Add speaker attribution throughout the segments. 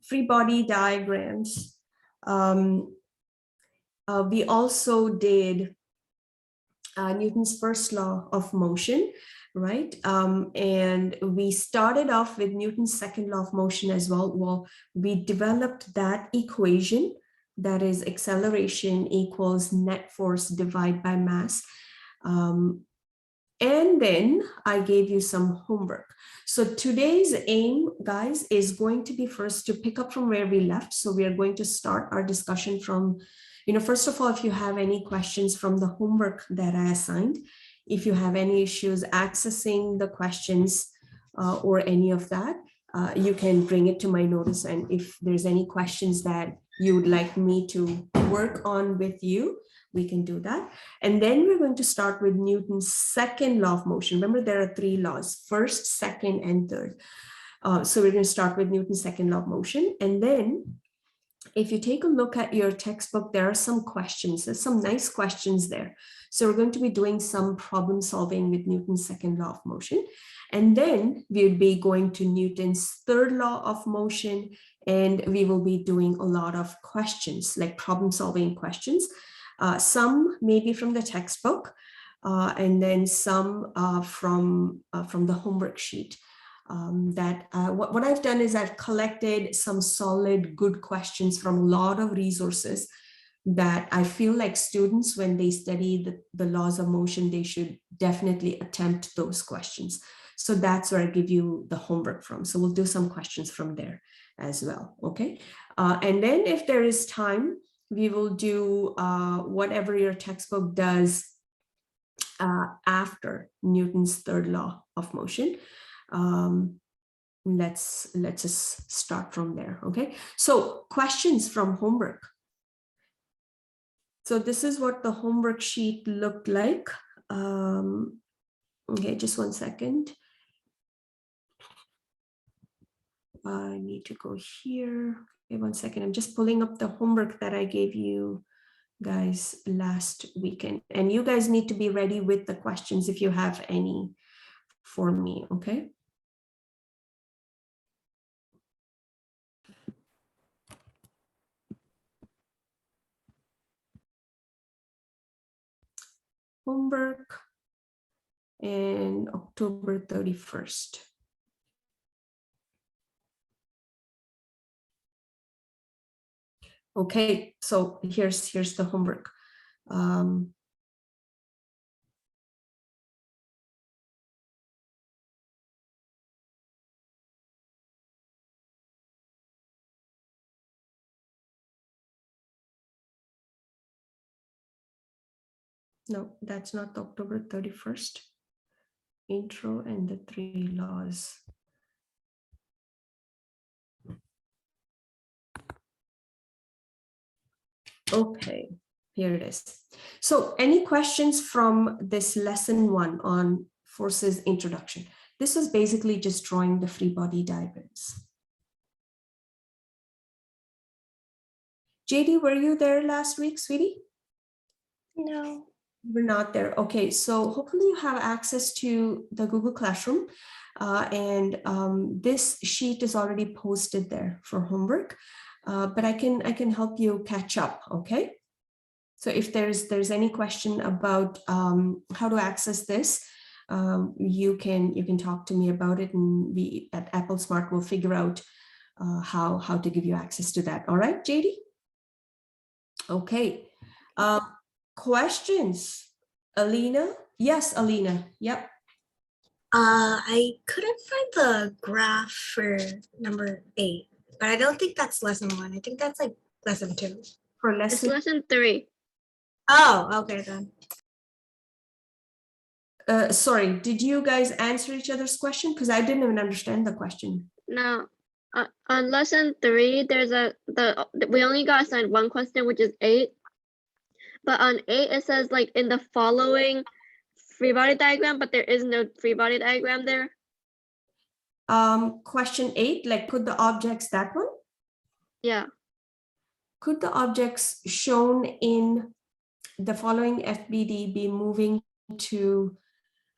Speaker 1: free body diagrams. We also did Newton's first law of motion, right? And we started off with Newton's second law of motion as well. Well, we developed that equation, that is acceleration equals net force divided by mass. And then I gave you some homework. So today's aim, guys, is going to be first to pick up from where we left. So we are going to start our discussion from, first of all, if you have any questions from the homework that I assigned, if you have any issues accessing the questions or any of that, you can bring it to my notice. And if there's any questions that you would like me to work on with you, we can do that. And then we're going to start with Newton's second law of motion. Remember, there are three laws: first, second, and third. So we're going to start with Newton's second law of motion. And then if you take a look at your textbook, there are some questions. There's some nice questions there. So we're going to be doing some problem solving with Newton's second law of motion. And then we'll be going to Newton's third law of motion, and we will be doing a lot of questions, like problem solving questions. Some maybe from the textbook, and then some from the homework sheet. What I've done is I've collected some solid, good questions from a lot of resources that I feel like students, when they study the laws of motion, they should definitely attempt those questions. So that's where I give you the homework from. So we'll do some questions from there as well, okay? And then if there is time, we will do whatever your textbook does after Newton's third law of motion. Let's just start from there, okay? So questions from homework. So this is what the homework sheet looked like. Okay, just one second. I need to go here. Okay, one second. I'm just pulling up the homework that I gave you guys last weekend. And you guys need to be ready with the questions if you have any for me, okay? Homework and October 31st. Okay, so here's the homework. No, that's not October 31st. Intro and the three laws. Okay, here it is. So any questions from this lesson 1 on forces introduction? This is basically just drawing the free body diagrams. JD, were you there last week, sweetie?
Speaker 2: No.
Speaker 1: We're not there. Okay, so hopefully you have access to the Google Classroom, and this sheet is already posted there for homework, but I can help you catch up. Okay, so if there's any question about how to access this, you can talk to me about it, and we at applesmart will figure out how to give you access to that. All right, JD. Okay. Questions? Alina? Yes, Alina. Yep.
Speaker 2: I couldn't find the graph for number 8, but I don't think that's lesson 1. I think that's like lesson 2.
Speaker 1: For
Speaker 3: It's
Speaker 1: lesson.
Speaker 3: lesson 3.
Speaker 2: Oh, okay then.
Speaker 1: Sorry, did you guys answer each other's question? Because I didn't even understand the question.
Speaker 3: No, on lesson 3, there's we only got assigned one question, which is 8. But on 8, it says like in the following free body diagram, but there is no free body diagram there.
Speaker 1: Question 8, like could the objects, that one?
Speaker 3: Yeah.
Speaker 1: Could the objects shown in the following FBD be moving to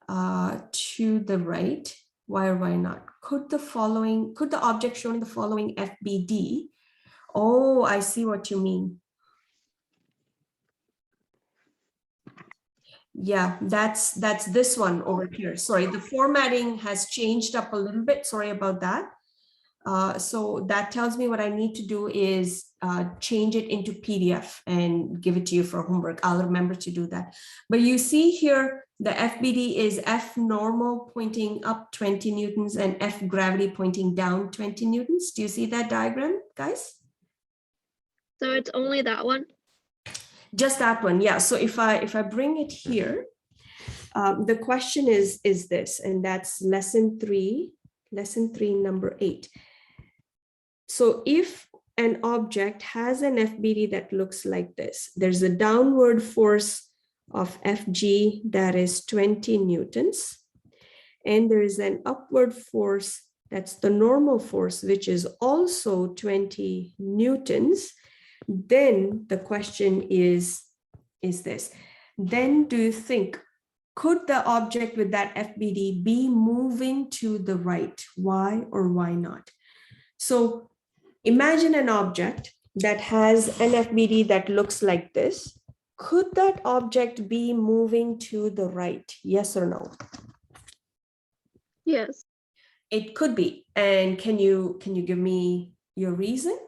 Speaker 1: the right? Why or why not? Could the object shown in the following FBD? Oh, I see what you mean. Yeah, that's this one over here. Sorry, the formatting has changed up a little bit. Sorry about that. So that tells me what I need to do is change it into PDF and give it to you for homework. I'll remember to do that. But you see here, the FBD is F normal pointing up 20 newtons and F gravity pointing down 20 newtons. Do you see that diagram, guys?
Speaker 3: So it's only that one?
Speaker 1: Just that one, yeah. So if I bring it here, the question is this, and that's lesson three, number 8. So if an object has an FBD that looks like this, there's a downward force of Fg that is 20 newtons, and there is an upward force, that's the normal force, which is also 20 newtons, then the question is this. Then do you think, could the object with that FBD be moving to the right? Why or why not? So imagine an object that has an FBD that looks like this. Could that object be moving to the right? Yes or no?
Speaker 3: Yes.
Speaker 1: It could be. And can you give me your reason?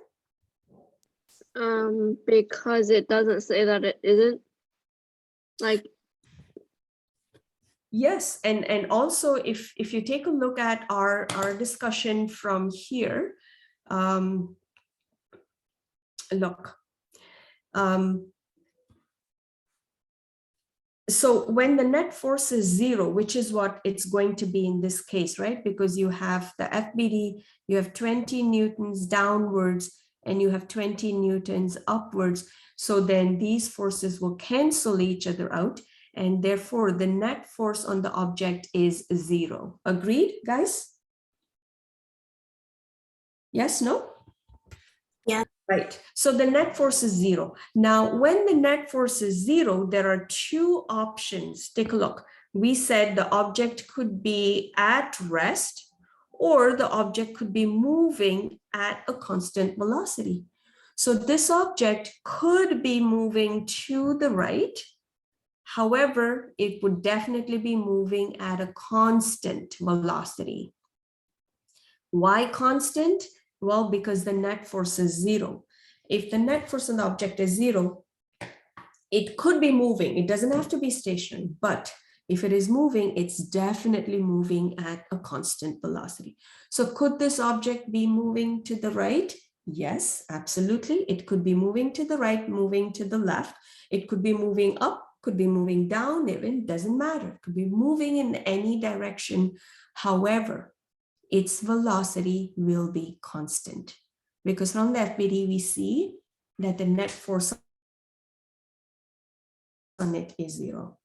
Speaker 3: Because it doesn't say that it isn't. Like,
Speaker 1: Yes, and also if you take a look at our discussion from here, look, so when the net force is 0, which is what it's going to be in this case, right? Because you have the FBD, you have 20 newtons downwards, and you have 20 newtons upwards. So then these forces will cancel each other out, and therefore the net force on the object is 0. Agreed, guys? Yes, no?
Speaker 2: Yeah.
Speaker 1: Right. So the net force is 0. Now, when the net force is 0, there are 2 options. Take a look. We said the object could be at rest, or the object could be moving at a constant velocity. So this object could be moving to the right. However, it would definitely be moving at a constant velocity. Why constant? Well, because the net force is 0. If the net force on the object is 0, it could be moving. It doesn't have to be stationary, but if it is moving, it's definitely moving at a constant velocity. So could this object be moving to the right? Yes, absolutely. It could be moving to the right, moving to the left. It could be moving up, could be moving down, even doesn't matter. It could be moving in any direction. However, its velocity will be constant, because from the FBD we see that the net force on it is 0.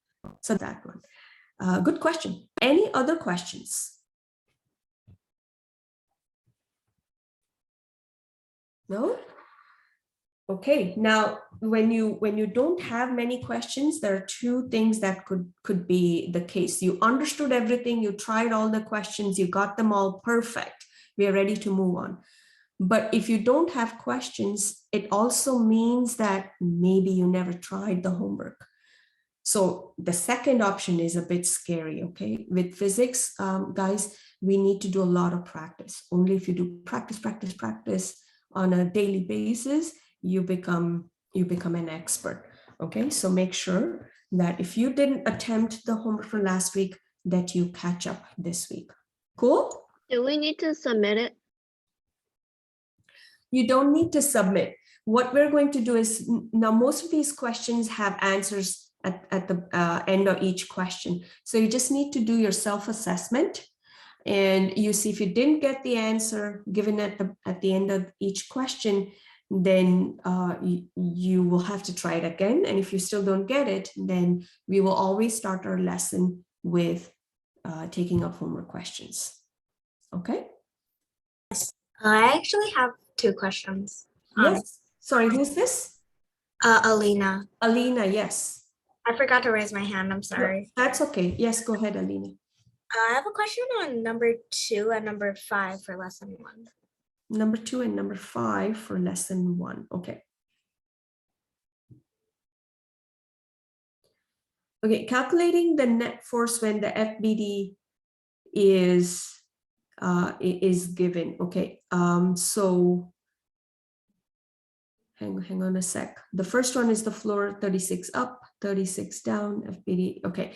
Speaker 1: So that one. Good question. Any other questions? No? Okay, now when you don't have many questions, there are 2 things that could be the case. You understood everything, you tried all the questions, you got them all perfect. We are ready to move on. But if you don't have questions, it also means that maybe you never tried the homework. So the second option is a bit scary, okay? With physics, guys, we need to do a lot of practice. Only if you do practice on a daily basis, you become an expert, okay? So make sure that if you didn't attempt the homework from last week, that you catch up this week. Cool?
Speaker 3: do we need to submit it?
Speaker 1: You don't need to submit. What we're going to do is, now most of these questions have answers at the end of each question. So you just need to do your self-assessment, and you see if you didn't get the answer given at the end of each question, then you will have to try it again. And if you still don't get it, then we will always start our lesson with taking up homework questions. Okay?
Speaker 2: I actually have 2 questions.
Speaker 1: Yes. Sorry, who's this?
Speaker 2: Alina.
Speaker 1: Alina, yes.
Speaker 2: I forgot to raise my hand. I'm sorry.
Speaker 1: That's okay. Yes, go ahead, Alina.
Speaker 2: I have a question on number 2 and number 5 for lesson 1.
Speaker 1: Number 2 and number 5 for lesson 1. Okay. Okay, calculating the net force when the FBD is given. Okay, so hang on a sec. The first one is the floor, 36 up, 36 down, FBD. Okay,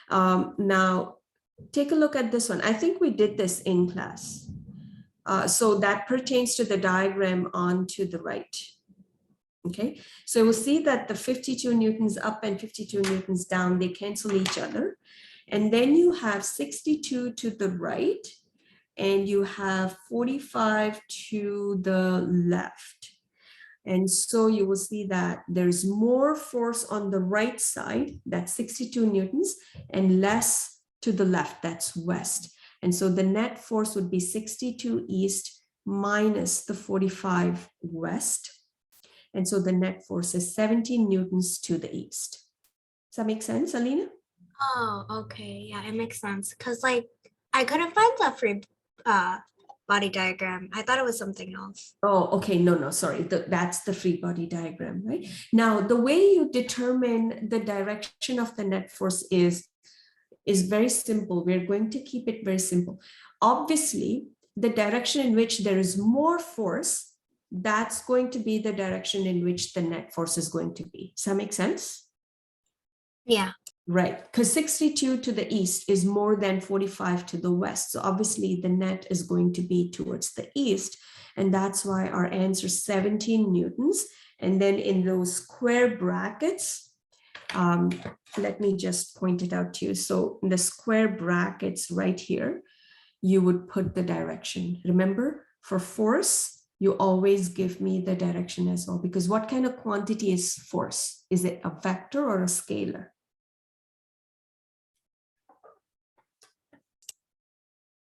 Speaker 1: now take a look at this one. I think we did this in class. So that pertains to the diagram on to the right. Okay, so we'll see that the 52 newtons up and 52 newtons down, they cancel each other. And then you have 62 to the right, and you have 45 to the left. And so you will see that there's more force on the right side, that's 62 newtons, and less to the left, that's west. And so the net force would be 62 east minus the 45 west. And so the net force is 17 newtons to the east. Does that make sense, Alina?
Speaker 2: Oh, okay. Yeah, it makes sense. Because, like, I couldn't find the free body diagram. I thought it was something else.
Speaker 1: Oh, okay. No, sorry. That's the free body diagram, right? Now, the way you determine the direction of the net force is very simple. We're going to keep it very simple. Obviously, the direction in which there is more force, that's going to be the direction in which the net force is going to be. Does that make sense?
Speaker 2: Yeah.
Speaker 1: Right, because 62 to the east is more than 45 to the west. So obviously the net is going to be towards the east. And that's why our answer is 17 newtons. And then in those square brackets, let me just point it out to you. So in the square brackets right here, you would put the direction. Remember, for force, you always give me the direction as well, because what kind of quantity is force? Is it a vector or a scalar?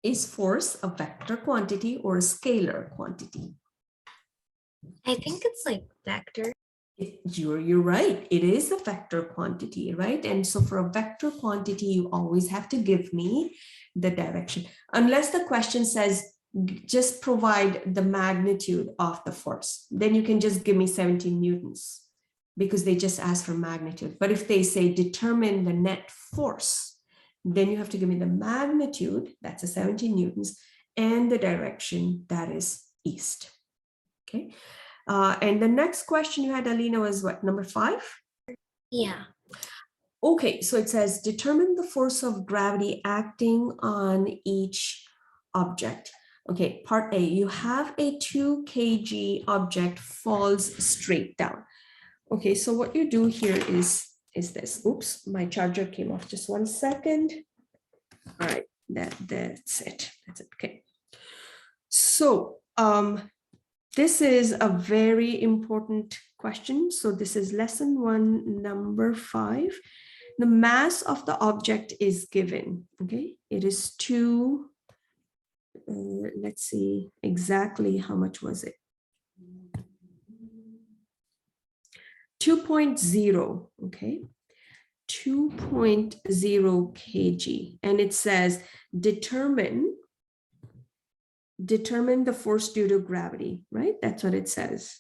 Speaker 1: Is force a vector quantity or a scalar quantity?
Speaker 2: I think it's like vector.
Speaker 1: You're right. It is a vector quantity, right? And so for a vector quantity, you always have to give me the direction. Unless the question says, just provide the magnitude of the force. Then you can just give me 17 newtons because they just ask for magnitude. But if they say determine the net force, then you have to give me the magnitude, that's a 17 newtons, and the direction, that is east. Okay. And the next question you had, Alina, was what, number 5?
Speaker 2: Yeah.
Speaker 1: Okay, so it says determine the force of gravity acting on each object. Okay, part A, you have a 2 kg object falls straight down. Okay, so what you do here is this. Oops, my charger came off. Just 1 second. All right, that's it. That's it. Okay. So this is a very important question. So this is lesson 1, number 5. The mass of the object is given. Okay, it is 2. Let's see exactly how much was it. 2.0. Okay, 2.0 kg, and it says determine the force due to gravity, right? That's what it says.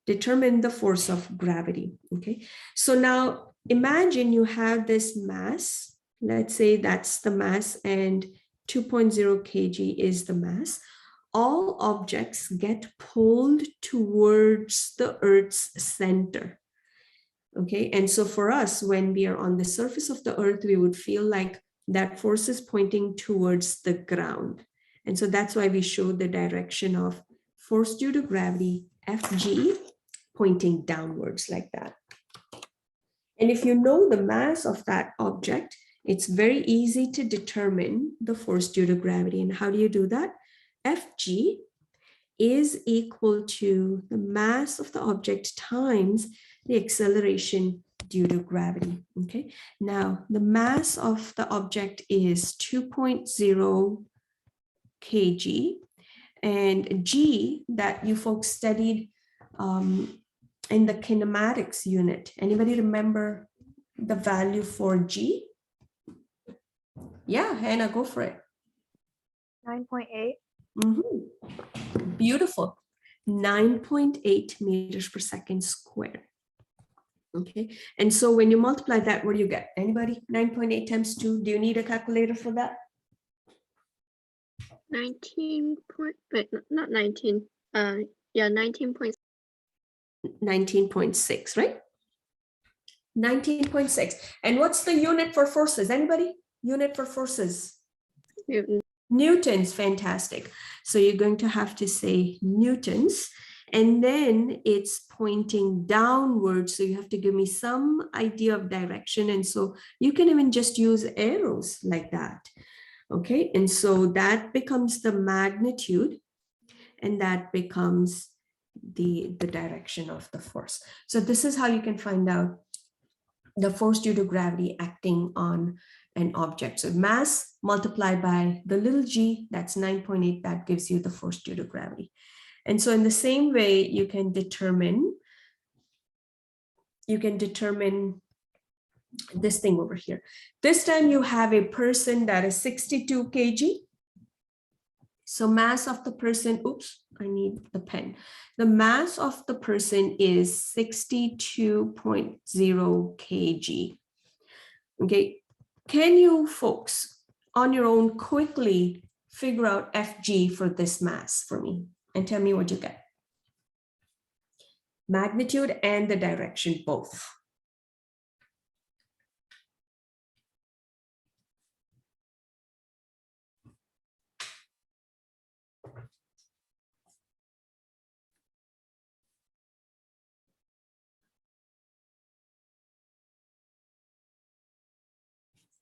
Speaker 1: Determine the force of gravity. Okay, so now imagine you have this mass. Let's say that's the mass and 2.0 kg is the mass. All objects get pulled towards the Earth's center. Okay, and so for us, when we are on the surface of the Earth, we would feel like that force is pointing towards the ground. And so that's why we showed the direction of force due to gravity, Fg, pointing downwards like that. And if you know the mass of that object, it's very easy to determine the force due to gravity. And how do you do that? Fg is equal to the mass of the object times the acceleration due to gravity. Okay, now the mass of the object is 2.0 kg, and g that you folks studied in the kinematics unit. Anybody remember the value for g? Yeah, Hannah, go for it.
Speaker 4: 9.8.
Speaker 1: Beautiful. 9.8 meters per second squared. Okay, and so when you multiply that, what do you get? Anybody? 9.8 times 2. Do you need a calculator for that?
Speaker 3: 19 point, wait, not 19. Yeah, 19.6.
Speaker 1: 19.6, right? 19.6. And what's the unit for forces? Anybody? Unit for forces?
Speaker 3: Newton.
Speaker 1: Newtons, fantastic. So you're going to have to say newtons, and then it's pointing downwards. So you have to give me some idea of direction. And so you can even just use arrows like that. Okay, and so that becomes the magnitude, and that becomes the direction of the force. So this is how you can find out the force due to gravity acting on an object. So mass multiplied by the little g, that's 9.8, that gives you the force due to gravity. And so in the same way, you can determine this thing over here. This time you have a person that is 62 kg. So mass of the person, oops, I need the pen. The mass of the person is 62.0 kg. Okay, can you folks on your own quickly figure out FG for this mass for me and tell me what you get? Magnitude and the direction both.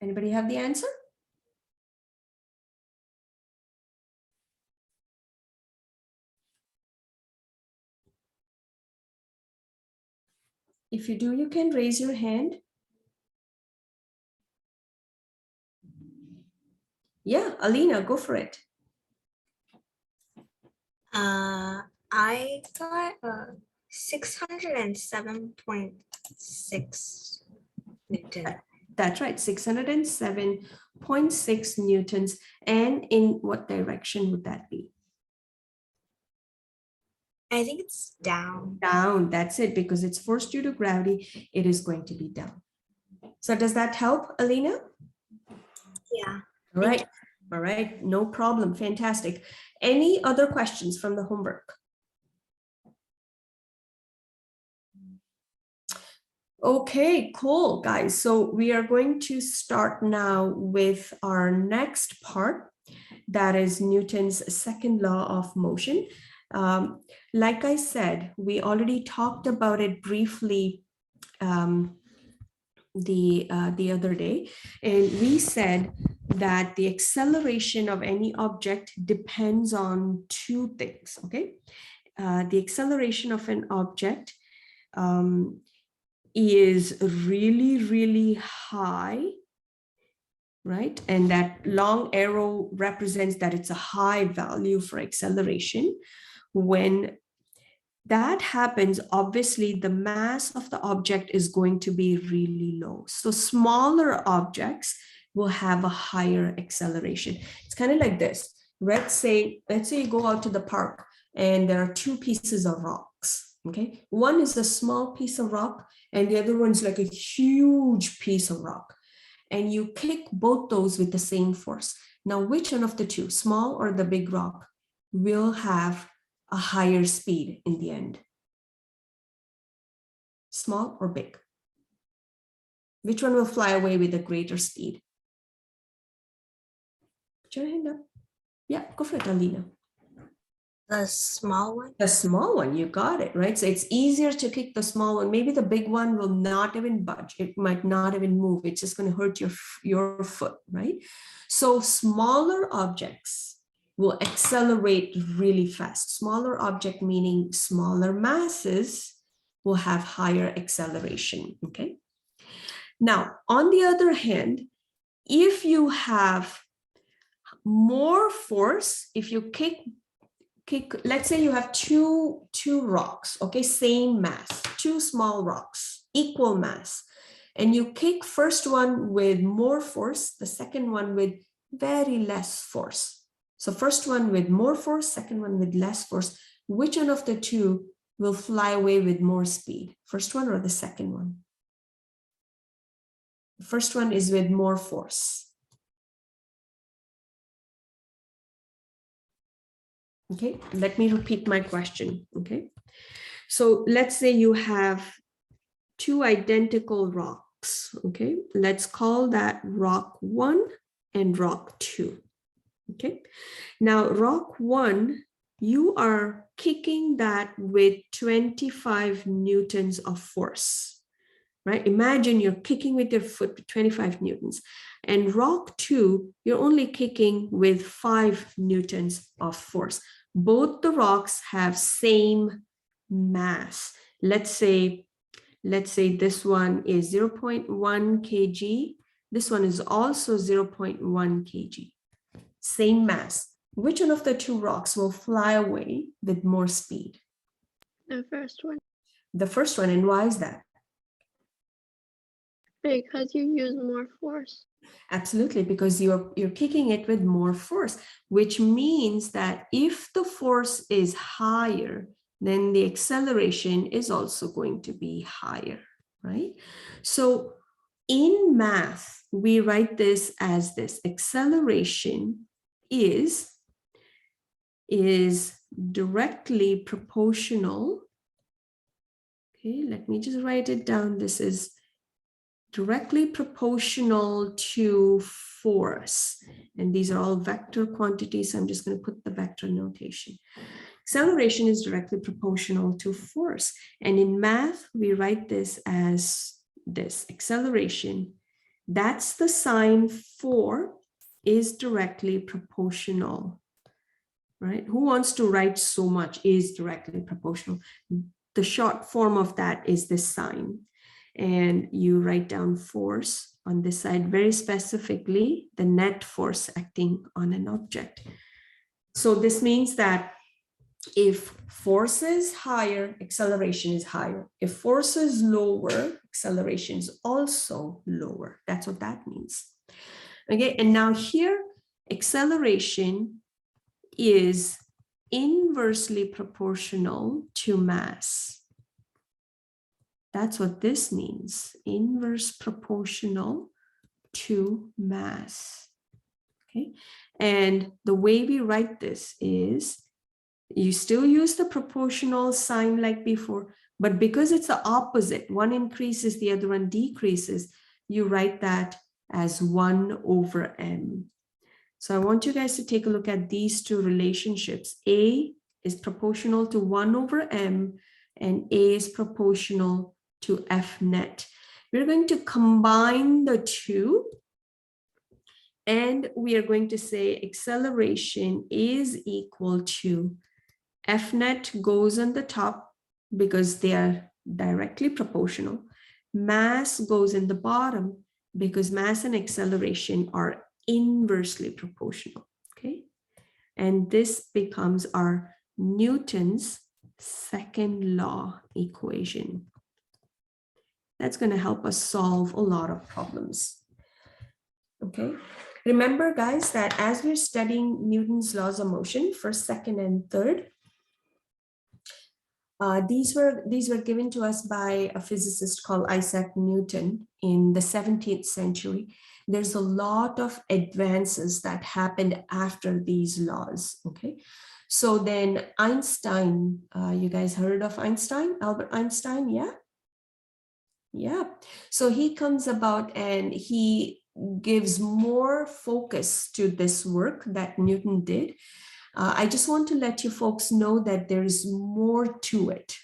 Speaker 1: Anybody have the answer? If you do, you can raise your hand. Yeah, Alina, go for it.
Speaker 2: I got 607.6 Newton.
Speaker 1: That's right, 607.6 newtons. And in what direction would that be?
Speaker 2: I think it's down.
Speaker 1: Down, that's it, because it's force due to gravity, it is going to be down. So does that help, Alina?
Speaker 2: Yeah.
Speaker 1: All right, no problem, fantastic. Any other questions from the homework? Okay, cool, guys. So we are going to start now with our next part, that is Newton's second law of motion. Like I said, we already talked about it briefly the other day, and we said that the acceleration of any object depends on two things. Okay, the acceleration of an object is really high, right? And that long arrow represents that it's a high value for acceleration. When that happens, obviously the mass of the object is going to be really low. So smaller objects will have a higher acceleration. It's kind of like this. Let's say you go out to the park and there are two pieces of rocks. Okay, one is a small piece of rock and the other one's like a huge piece of rock. And you kick both those with the same force. Now, which one of the two, small or the big rock, will have a higher speed in the end? Small or big? Which one will fly away with a greater speed? Put your hand up. Yeah, go for it, Alina.
Speaker 2: The small one?
Speaker 1: The small one, you got it, right? So it's easier to kick the small one. Maybe the big one will not even budge. It might not even move. It's just going to hurt your foot, right? So smaller objects will accelerate really fast. Smaller object meaning smaller masses will have higher acceleration, okay? Now, on the other hand, if you have more force, if you kick, let's say you have two rocks, okay, same mass, two small rocks, equal mass. and you kick first one with more force, the second one with very less force. So first one with more force, second one with less force. Which one of the two will fly away with more speed? First one or the second one? The first one is with more force. Okay, let me repeat my question. Okay, so let's say you have two identical rocks. Okay, let's call that rock 1 and rock 2. Okay, now rock 1, you are kicking that with 25 newtons of force, right? Imagine you're kicking with your foot with 25 newtons, and rock 2, you're only kicking with 5 newtons of force. Both the rocks have same mass. Let's say this one is 0.1 kg. This one is also 0.1 kg. Same mass. Which one of the two rocks will fly away with more speed?
Speaker 3: The first one.
Speaker 1: The first one, and why is that?
Speaker 3: Because you use more force.
Speaker 1: Absolutely, because you're kicking it with more force, which means that if the force is higher, then the acceleration is also going to be higher, right? So in math, we write this as this: acceleration is directly proportional. Okay, let me just write it down. This is directly proportional to force. And these are all vector quantities. So I'm just going to put the vector notation. Acceleration is directly proportional to force. And in math, we write this as this: acceleration. That's the sign for is directly proportional, right? Who wants to write so much is directly proportional? The short form of that is this sign. And you write down force on this side, very specifically, the net force acting on an object. So this means that if force is higher, acceleration is higher. If force is lower, acceleration is also lower. That's what that means. Okay, and now here, acceleration is inversely proportional to mass. That's what this means: inverse proportional to mass. Okay, and the way we write this is you still use the proportional sign like before, but because it's the opposite, one increases, the other one decreases, you write that as 1 over m. So I want you guys to take a look at these two relationships. A is proportional to 1 over m, and A is proportional to F net. We're going to combine the two, and we are going to say acceleration is equal to F net goes on the top because they are directly proportional. Mass goes in the bottom because mass and acceleration are inversely proportional. Okay, and this becomes our Newton's second law equation. That's going to help us solve a lot of problems. Okay, remember guys that as we're studying Newton's laws of motion, first, second, and third, these were given to us by a physicist called Isaac Newton in the 17th century. There's a lot of advances that happened after these laws. Okay, so then Einstein, you guys heard of Einstein, Albert Einstein? Yeah. So he comes about and he gives more focus to this work that Newton did. I just want to let you folks know that there's more to it.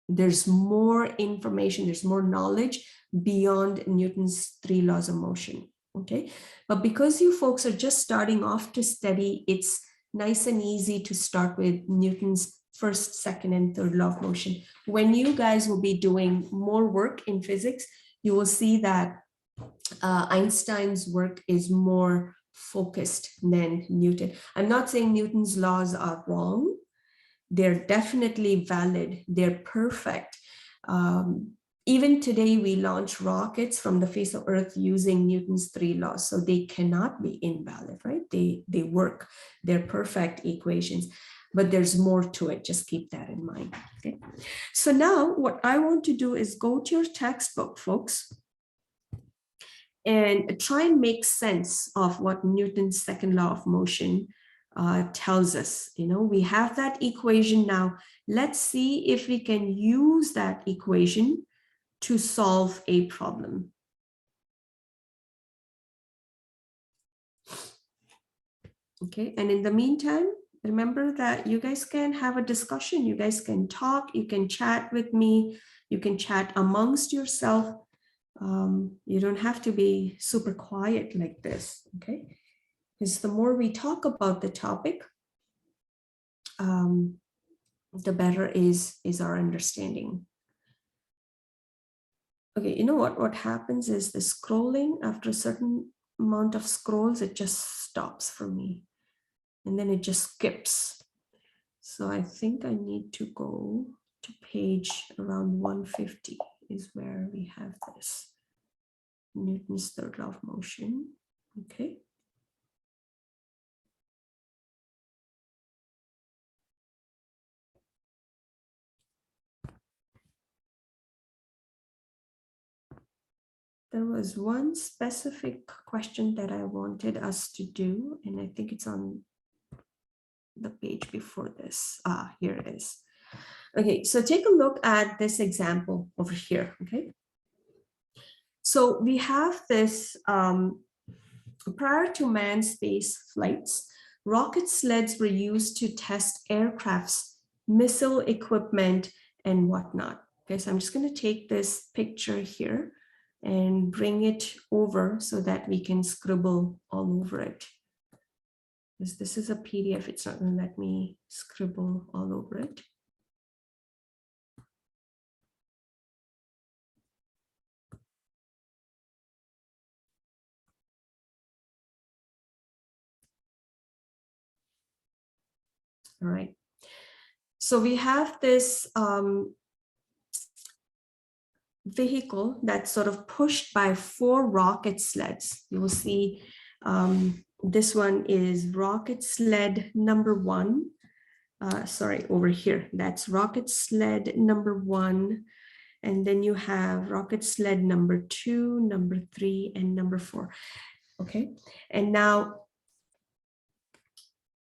Speaker 1: There's more information, there's more knowledge beyond Newton's 3 laws of motion. Okay, but because you folks are just starting off to study, it's nice and easy to start with Newton's first, second, and third law of motion. When you guys will be doing more work in physics, you will see that Einstein's work is more focused than Newton. I'm not saying Newton's laws are wrong. They're definitely valid. They're perfect. Even today, we launch rockets from the face of Earth using Newton's 3 laws. So they cannot be invalid, right? They work. They're perfect equations, but there's more to it. Just keep that in mind, okay? So now what I want to do is go to your textbook, folks, and try and make sense of what Newton's second law of motion tells us. You know, we have that equation now. Let's see if we can use that equation to solve a problem. Okay, and in the meantime, remember that you guys can have a discussion, you guys can talk, you can chat with me, you can chat amongst yourself. You don't have to be super quiet like this, okay? Because the more we talk about the topic, the better is our understanding. Okay, you know what happens is the scrolling, after a certain amount of scrolls, it just stops for me. And then it just skips. So I think I need to go to page around 150 is where we have this. Newton's third law of motion, okay. There was one specific question that I wanted us to do, and I think it's on the page before this. Here it is. Okay, so take a look at this example over here, okay? So we have this, prior to manned space flights, rocket sleds were used to test aircrafts, missile equipment, and whatnot. Okay, so I'm just going to take this picture here and bring it over so that we can scribble all over it. Because this is a PDF, it's not going to let me scribble all over it. All right. So we have this vehicle that's sort of pushed by 4 rocket sleds. You will see this one is rocket sled number 1. Sorry, over here, that's rocket sled number 1. And then you have rocket sled number 2, number 3, and number 4. Okay, and now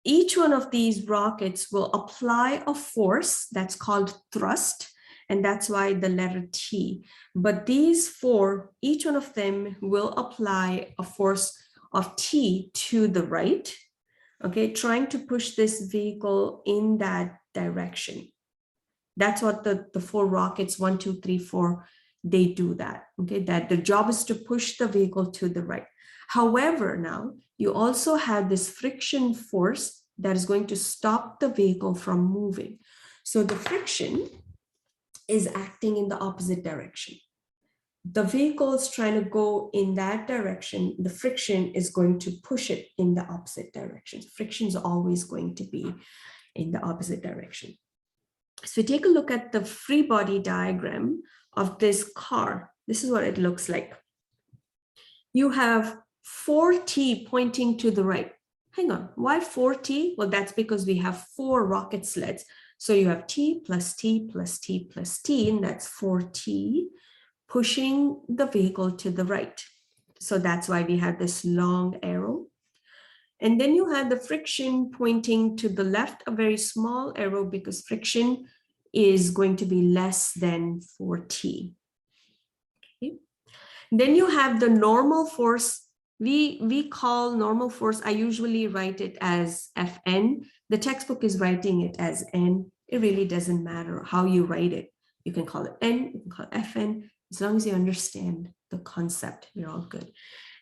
Speaker 1: each one of these rockets will apply a force that's called thrust, and that's why the letter T. But these 4, each one of them will apply a force of T to the right, okay, trying to push this vehicle in that direction. That's what the 4 rockets, 1, 2, 3, 4, they do that, okay, that the job is to push the vehicle to the right. However, now you also have this friction force that is going to stop the vehicle from moving. So the friction is acting in the opposite direction. The vehicle is trying to go in that direction. The friction is going to push it in the opposite direction. Friction is always going to be in the opposite direction. So take a look at the free body diagram of this car. This is what it looks like. You have 4T pointing to the right. Hang on, why 4T? Well, that's because we have 4 rocket sleds. So you have T plus T plus T plus T, and that's 4T pushing the vehicle to the right. So that's why we have this long arrow. And then you have the friction pointing to the left, a very small arrow, because friction is going to be less than 4T. Okay. Then you have the normal force. We call normal force, I usually write it as Fn. The textbook is writing it as N. It really doesn't matter how you write it. You can call it N, you can call it Fn. As long as you understand the concept, you're all good.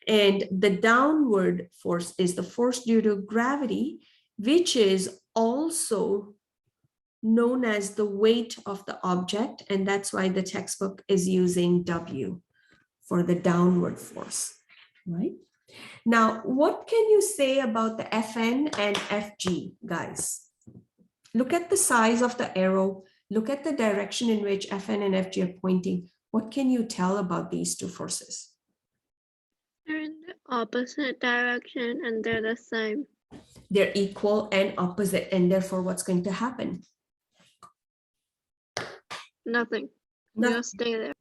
Speaker 1: And the downward force is the force due to gravity, which is also known as the weight of the object. And that's why the textbook is using W for the downward force, right? Now, what can you say about the Fn and Fg, guys? Look at the size of the arrow. Look at the direction in which Fn and Fg are pointing. What can you tell about these two forces?
Speaker 3: They're in the opposite direction and they're the same.
Speaker 1: They're equal and opposite, and therefore what's going to happen?
Speaker 3: Nothing.
Speaker 1: Nothing.
Speaker 3: They'll stay there.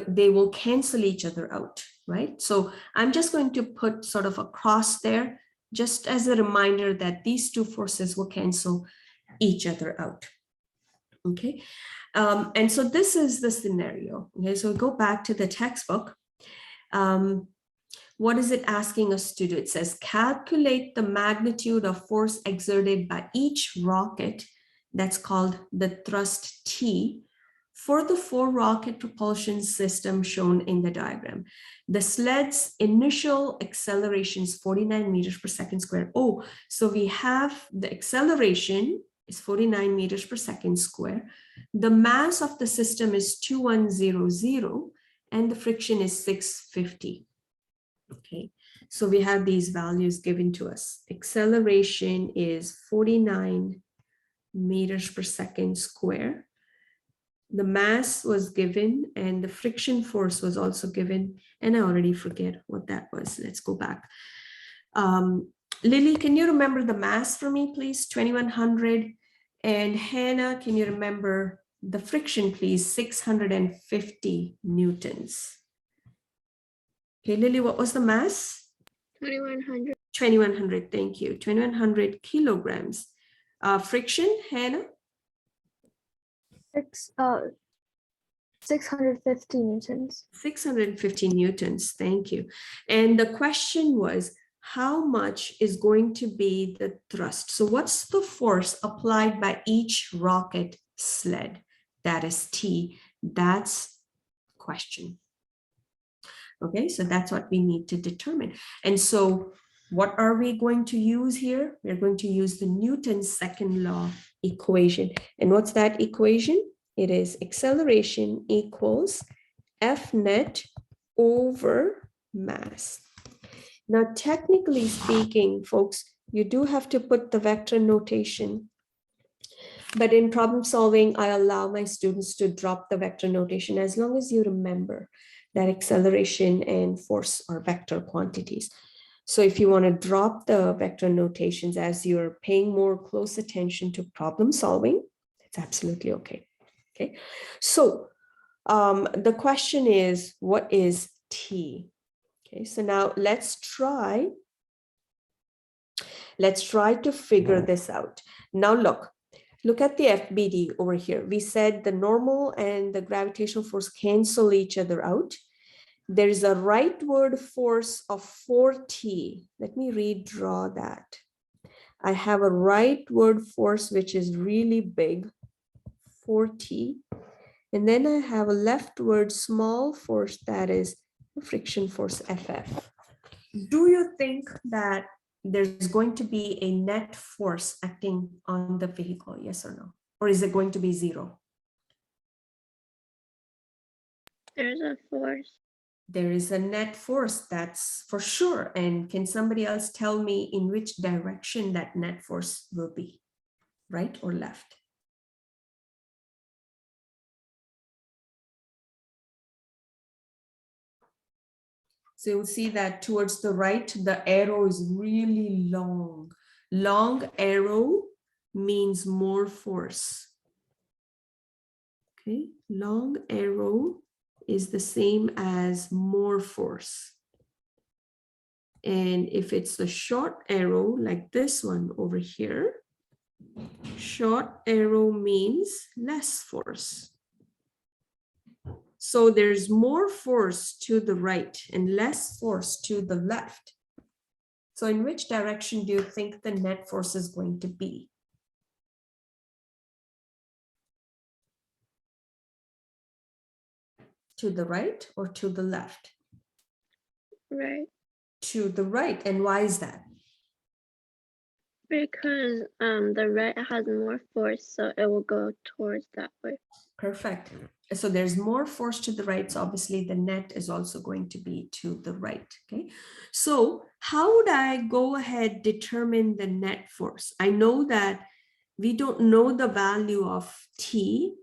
Speaker 1: They will cancel each other out, right? So I'm just going to put sort of a cross there, just as a reminder that these two forces will cancel each other out. Okay, and so this is the scenario. Okay, so we go back to the textbook. What is it asking us to do? It says calculate the magnitude of force exerted by each rocket, that's called the thrust T, for the 4-rocket propulsion system shown in the diagram. The sled's initial acceleration is 49 meters per second squared. Oh, so we have the acceleration is 49 meters per second squared. The mass of the system is 2100 and the friction is 650. Okay, so we have these values given to us. Acceleration is 49 meters per second square. The mass was given and the friction force was also given. And I already forget what that was. Let's go back. Lily, can you remember the mass for me, please? 2100. And Hannah, can you remember the friction, please? 650 newtons. Okay, Lily, what was the mass?
Speaker 3: 2100.
Speaker 1: 2100, thank you. 2100 kilograms. Friction, Hannah?
Speaker 4: 650 newtons.
Speaker 1: 650 newtons, thank you. And the question was, how much is going to be the thrust? So what's the force applied by each rocket sled? That is T. That's question. Okay, so that's what we need to determine. And so what are we going to use here? We're going to use the Newton's second law equation. And what's that equation? It is acceleration equals F net over mass. Now, technically speaking, folks, you do have to put the vector notation. But in problem solving, I allow my students to drop the vector notation as long as you remember that acceleration and force are vector quantities. So if you want to drop the vector notations as you're paying more close attention to problem solving, it's absolutely okay. Okay, so the question is, what is T? Okay, so now let's try to figure this out. Now look at the FBD over here. We said the normal and the gravitational force cancel each other out. There's a rightward force of 4T. Let me redraw that. I have a rightward force, which is really big, 4T. And then I have a leftward small force that is friction force FF. Do you think that there's going to be a net force acting on the vehicle? Yes or no? Or is it going to be 0?
Speaker 3: There's a force.
Speaker 1: There is a net force, that's for sure. And can somebody else tell me in which direction that net force will be? Right or left? So you'll see that towards the right, the arrow is really long. Long arrow means more force. Okay, long arrow is the same as more force. And if it's a short arrow like this one over here, short arrow means less force. So there's more force to the right and less force to the left. So in which direction do you think the net force is going to be? To the right or to the left?
Speaker 3: Right.
Speaker 1: To the right. And why is that?
Speaker 3: Because the right has more force, so it will go towards that way.
Speaker 1: Perfect. So there's more force to the right. So obviously the net is also going to be to the right. Okay. So how would I go ahead determine the net force? I know that we don't know the value of T,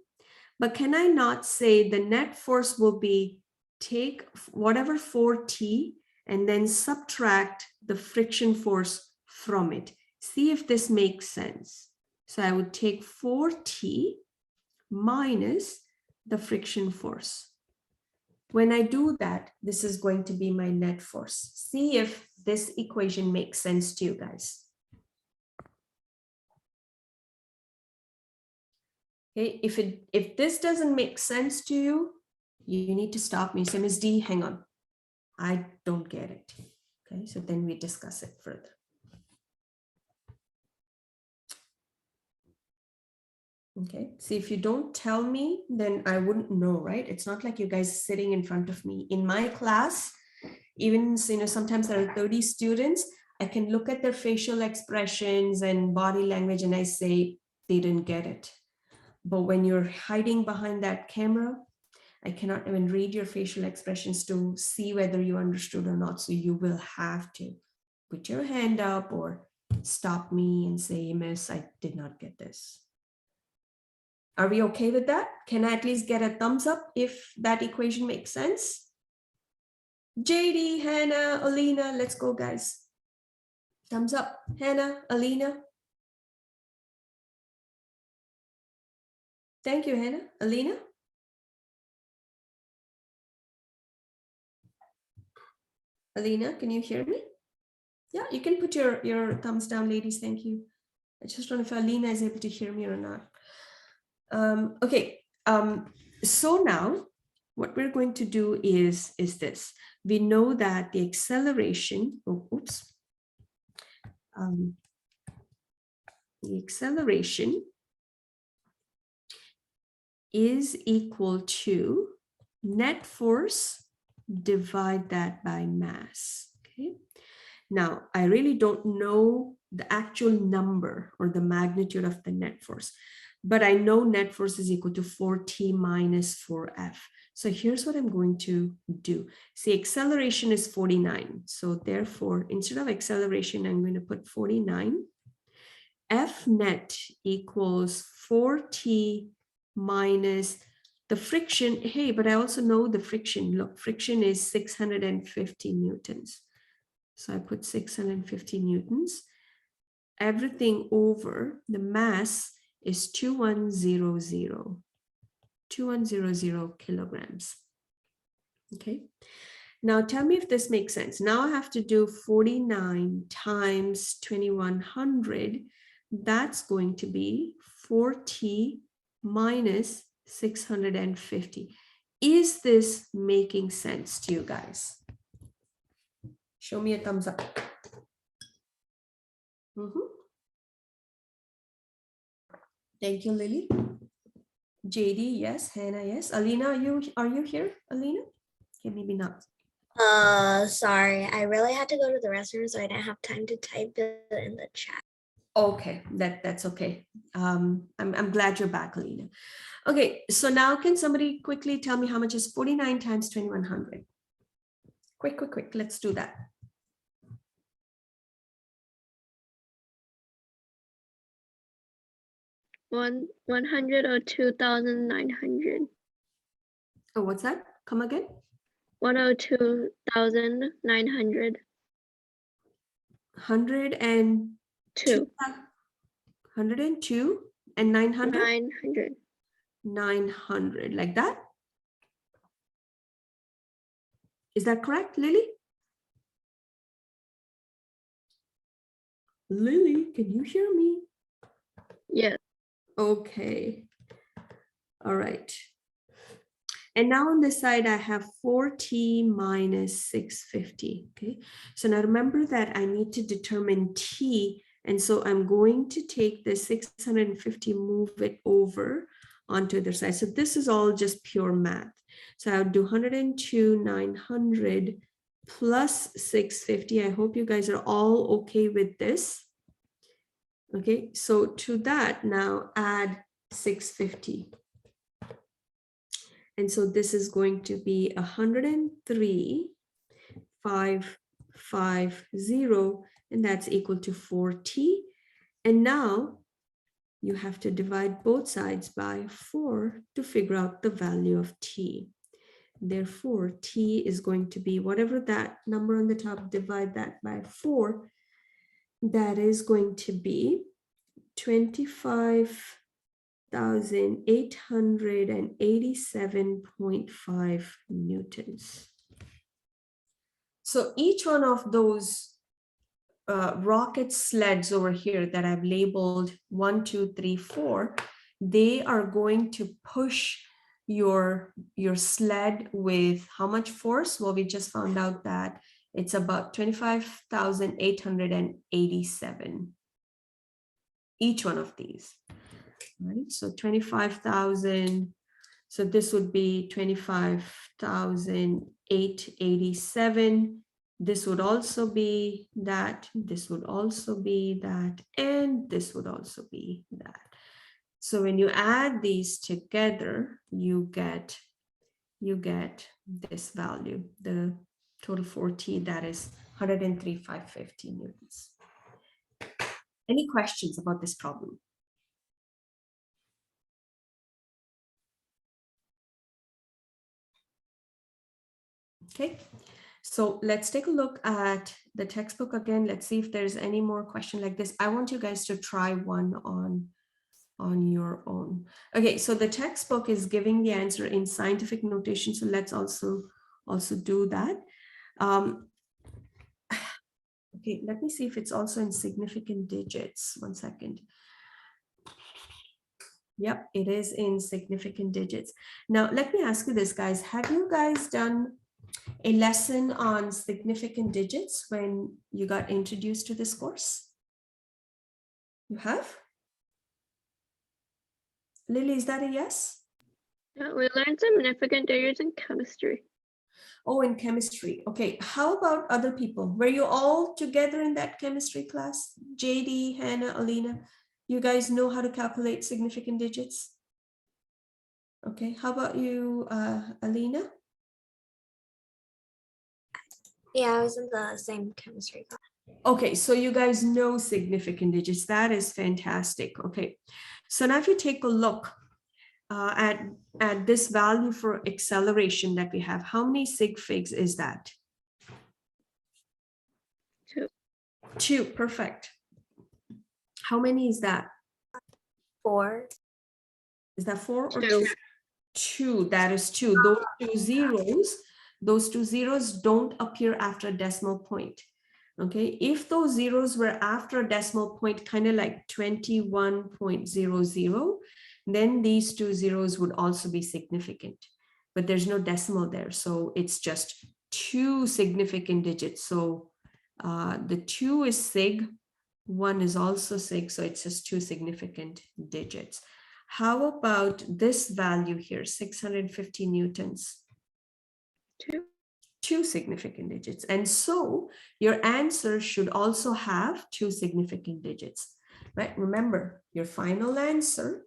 Speaker 1: But can I not say the net force will be take whatever 4T and then subtract the friction force from it? See if this makes sense. So I would take 4T minus the friction force. When I do that, this is going to be my net force. See if this equation makes sense to you guys. Okay, if this doesn't make sense to you, you need to stop me. Say, Ms. D, hang on. I don't get it. Okay, so then we discuss it further. Okay, see, if you don't tell me, then I wouldn't know, right? It's not like you guys sitting in front of me. In my class, even, sometimes there are 30 students, I can look at their facial expressions and body language and I say, they didn't get it. But when you're hiding behind that camera, I cannot even read your facial expressions to see whether you understood or not. So you will have to put your hand up or stop me and say, Miss, I did not get this. Are we okay with that? Can I at least get a thumbs up if that equation makes sense? JD, Hannah, Alina, let's go, guys. Thumbs up. Hannah, Alina. Thank you, Hannah. Alina? Alina, can you hear me? Yeah, you can put your thumbs down, ladies. Thank you. I just don't know if Alina is able to hear me or not. Okay, so now what we're going to do is this. We know that the acceleration, the acceleration is equal to net force, divide that by mass. Okay. Now, I really don't know the actual number or the magnitude of the net force, but I know net force is equal to 4T minus 4F. So here's what I'm going to do. See, acceleration is 49. So therefore, instead of acceleration, I'm going to put 49. F net equals 4T minus the friction. Hey, but I also know the friction. Look, friction is 650 newtons. So I put 650 newtons. Everything over the mass is 2100 kilograms. Okay. Now tell me if this makes sense. Now I have to do 49 times 2100. That's going to be 4T minus 650. Is this making sense to you guys? Show me a thumbs up. Thank you, Lily. JD, yes. Hannah, yes. Alina, are you here, Alina? Okay, maybe not.
Speaker 2: Sorry, I really had to go to the restroom, so I didn't have time to type it in the chat.
Speaker 1: Okay, that's okay. I'm glad you're back, Alina. Okay, so now can somebody quickly tell me how much is 49 times 2100? Quick, let's do that.
Speaker 3: 100 or 2,900.
Speaker 1: Oh, what's that? Come again?
Speaker 3: 102,900.
Speaker 1: 102 and 900?
Speaker 3: 900.
Speaker 1: 900, like that? Is that correct, Lily? Lily, can you hear me?
Speaker 3: Yes.
Speaker 1: Okay. All right. And now on this side, I have 4T minus 650. Okay. So now remember that I need to determine T. And so I'm going to take the 650, move it over onto the other side. So this is all just pure math. So I'll do 102,900 plus 650. I hope you guys are all okay with this. Okay, so to that now add 650. And so this is going to be 103,550, and that's equal to 4T. And now you have to divide both sides by 4 to figure out the value of t. Therefore, t is going to be whatever that number on the top, divide that by 4. That is going to be 25,887.5 newtons. So each one of those rocket sleds over here that I've labeled 1, 2, 3, 4, they are going to push your sled with how much force? Well, we just found out that it's about 25,887. Each one of these, right? So 25,000. So this would be 25,887. This would also be that, this would also be that, and this would also be that. So when you add these together, you get this value, the total for T, that is 103,550 newtons. Any questions about this problem? Okay. So let's take a look at the textbook again. Let's see if there's any more question like this. I want you guys to try one on your own. Okay, so the textbook is giving the answer in scientific notation. So let's also do that. Okay, let me see if it's also in significant digits. 1 second. Yep, it is in significant digits. Now, let me ask you this, guys. Have you guys done a lesson on significant digits when you got introduced to this course? You have? Lily, is that a yes?
Speaker 3: Yeah, we learned significant digits in chemistry.
Speaker 1: Oh, in chemistry. Okay, how about other people? Were you all together in that chemistry class? JD, Hannah, Alina, you guys know how to calculate significant digits? Okay, how about you, Alina?
Speaker 2: Yeah, I was in the same chemistry class.
Speaker 1: Okay, so you guys know significant digits. That is fantastic. Okay, so now if you take a look at this value for acceleration that we have, how many sig figs is that?
Speaker 3: 2.
Speaker 1: 2, perfect. How many is that?
Speaker 2: 4.
Speaker 1: Is that 4 or
Speaker 3: 2.
Speaker 1: 2? 2, that is 2. Those two zeros don't appear after a decimal point. Okay, if those zeros were after a decimal point, kind of like 21.00, then these 2 zeros would also be significant, but there's no decimal there. So it's just 2 significant digits. So the 2 is sig, 1 is also sig, so it's just 2 significant digits. How about this value here, 650 newtons?
Speaker 3: 2.
Speaker 1: 2 significant digits. And so your answer should also have 2 significant digits, right? Remember, your final answer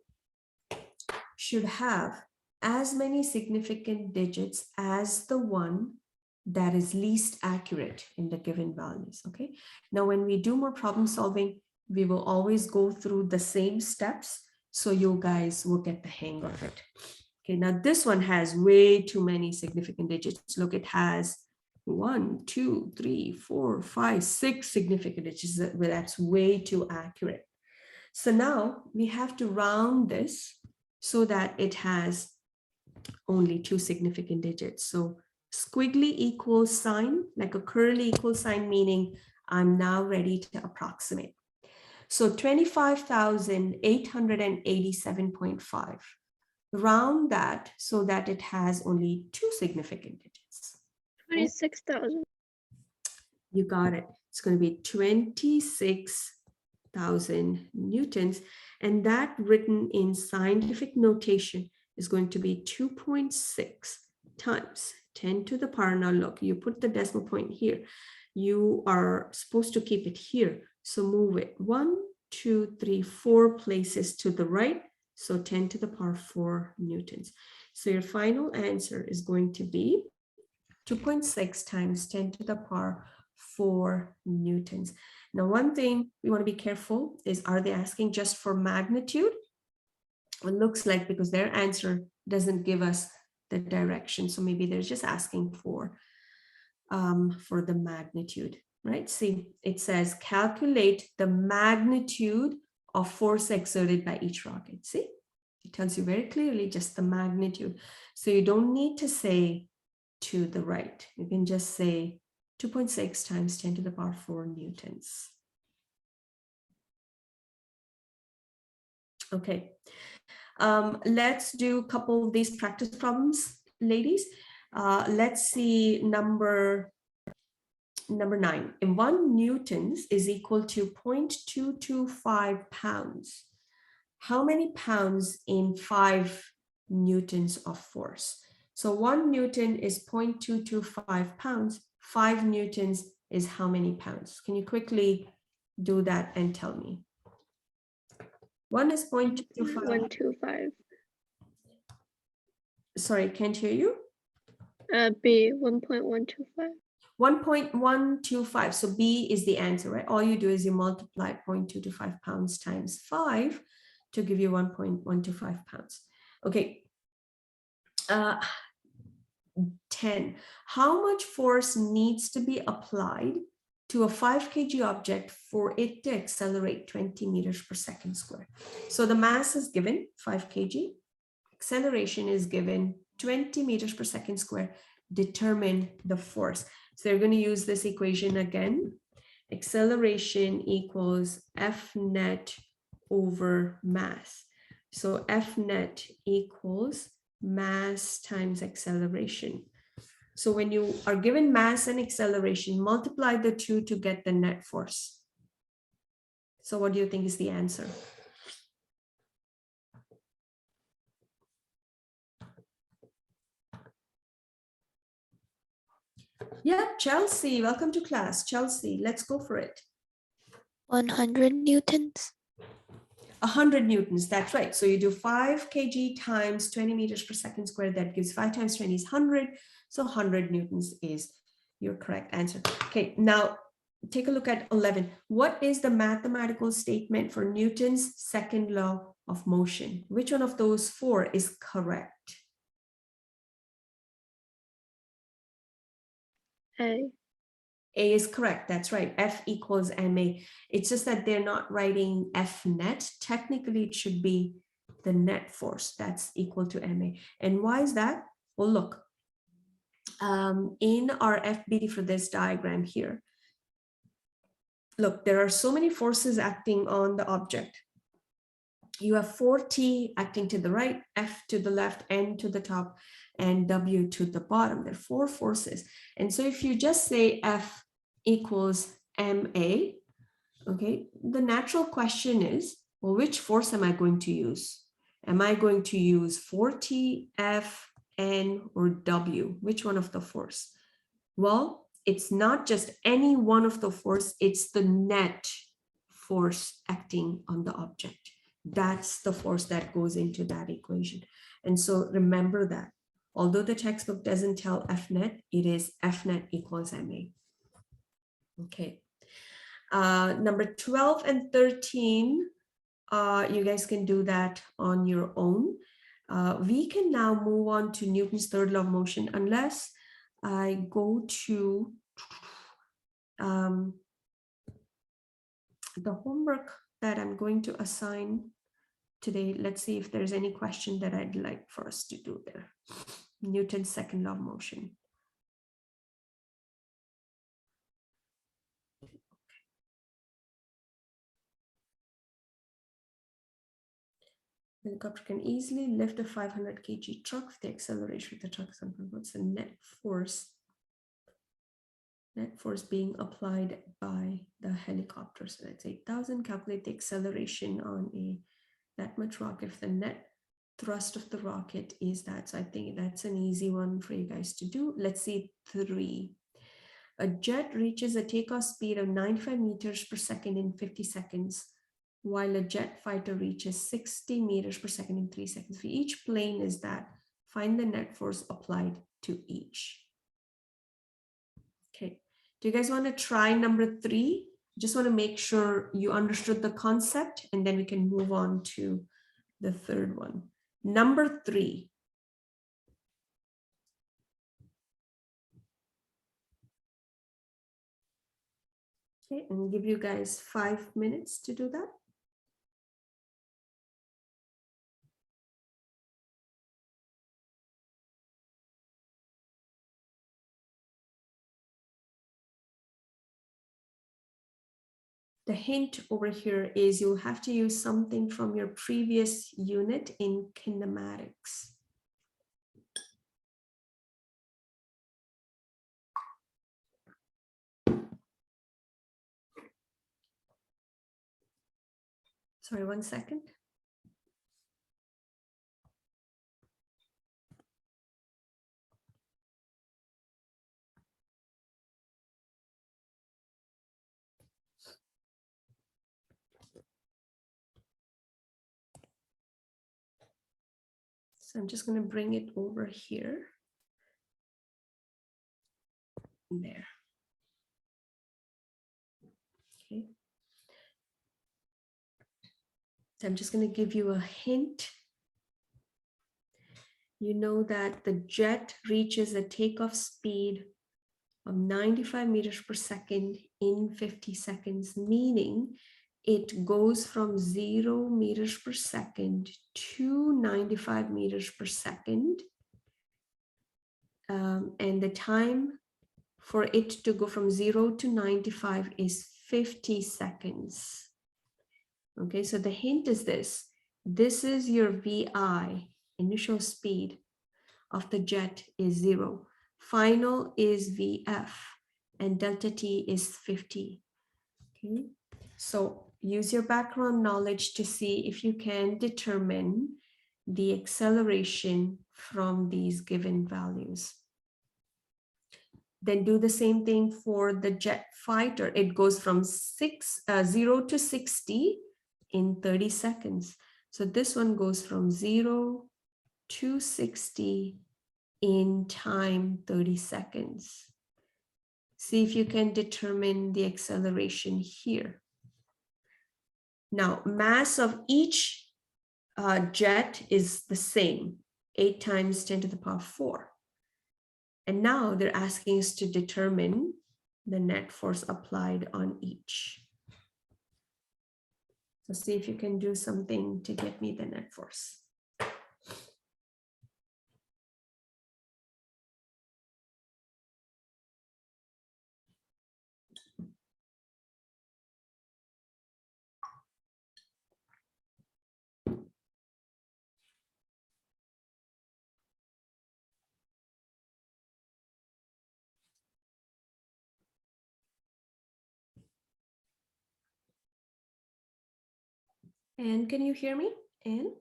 Speaker 1: should have as many significant digits as the one that is least accurate in the given values, okay? Now, when we do more problem solving, we will always go through the same steps, so you guys will get the hang of it. Okay, now this one has way too many significant digits. Look, it has 1, 2, 3, 4, 5, 6 significant digits. That's way too accurate. So now we have to round this so that it has only 2 significant digits. So squiggly equals sign, like a curly equal sign, meaning I'm now ready to approximate. So 25,887.5. Round that so that it has only 2 significant digits.
Speaker 3: 26,000.
Speaker 1: You got it. It's going to be 26,000 newtons. And that written in scientific notation is going to be 2.6 times 10 to the power. Now look, you put the decimal point here. You are supposed to keep it here. So move it 1, 2, 3, 4 places to the right. So 10 to the power 4 newtons. So your final answer is going to be 2.6 times 10 to the power 4 newtons. Now, one thing we want to be careful is, are they asking just for magnitude? It looks like, because their answer doesn't give us the direction, so maybe they're just asking for the magnitude, right? See, it says calculate the magnitude of force exerted by each rocket. See, it tells you very clearly just the magnitude. So you don't need to say to the right. You can just say 2.6 times 10 to the power 4 newtons. Okay, let's do a couple of these practice problems, ladies. Let's see number 9. And 1 newtons is equal to 0.225 pounds. How many pounds in 5 newtons of force? So 1 newton is 0.225 pounds. 5 newtons is how many pounds? Can you quickly do that and tell me? 1 is 0.225.
Speaker 3: 125.
Speaker 1: Sorry, can't hear you.
Speaker 3: B 1.125.
Speaker 1: 1.125. So B is the answer, right? All you do is you multiply 0.225 pounds times 5 to give you 1.125 pounds. Okay. 10. How much force needs to be applied to a 5 kg object for it to accelerate 20 meters per second square? So the mass is given 5 kg. Acceleration is given 20 meters per second square. Determine the force. So they're going to use this equation again. Acceleration equals F net over mass. So F net equals mass times acceleration. So when you are given mass and acceleration, multiply the two to get the net force. So what do you think is the answer? Yeah, Chelsea, welcome to class. Chelsea, let's go for it.
Speaker 5: 100 newtons.
Speaker 1: 100 newtons, that's right. So you do 5 kg times 20 meters per second squared. That gives 5 times 20 is 100. So 100 newtons is your correct answer. Okay, now take a look at 11. What is the mathematical statement for Newton's second law of motion? Which one of those 4 is correct?
Speaker 3: A.
Speaker 1: A is correct. That's right. F equals ma. It's just that they're not writing F net. Technically, it should be the net force that's equal to ma. And why is that? Well, look, in our FBD for this diagram here, look, there are so many forces acting on the object. You have 4T acting to the right, F to the left, N to the top, and W to the bottom. There are 4 forces. And so if you just say F equals MA, okay, the natural question is, well, which force am I going to use? Am I going to use 4T, F, N, or W? Which one of the force? Well, it's not just any one of the force, it's the net force acting on the object. That's the force that goes into that equation. And so remember that. Although the textbook doesn't tell F net, it is F net equals MA. Okay. Number 12 and 13, you guys can do that on your own. We can now move on to Newton's third law of motion, unless I go to the homework that I'm going to assign today. Let's see if there's any question that I'd like for us to do there. Newton's second law of motion. The helicopter can easily lift a 500 kg truck with the acceleration of the truck. What's the net force? Net force being applied by the helicopter. So that's 8,000. Calculate the acceleration on that much rocket. If the net thrust of the rocket is that. So I think that's an easy one for you guys to do. Let's see 3. A jet reaches a takeoff speed of 95 meters per second in 50 seconds, while a jet fighter reaches 60 meters per second in 3 seconds. For each plane is that, find the net force applied to each. Okay, Do you guys want to try number 3? Just want to make sure you understood the concept, and then we can move on to the third one. Number 3. Okay, and give you guys 5 minutes to do that. The hint over here is you'll have to use something from your previous unit in kinematics. Sorry, 1 second. So I'm just going to bring it over here. There. Okay. So I'm just going to give you a hint. You know that the jet reaches a takeoff speed of 95 meters per second in 50 seconds, meaning it goes from 0 meters per second to 95 meters per second. And the time for it to go from 0 to 95 is 50 seconds. Okay, so the hint is this. This is your VI, initial speed of the jet is 0. Final is VF, and delta T is 50. Okay, so use your background knowledge to see if you can determine the acceleration from these given values. Then do the same thing for the jet fighter. It goes from 0 to 60 in 30 seconds. So this one goes from 0 to 60 in time 30 seconds. See if you can determine the acceleration here. Now, mass of each jet is the same, 8 times 10 to the power 4. And now they're asking us to determine the net force applied on each. So see if you can do something to get me the net force. And can you hear me, Anne?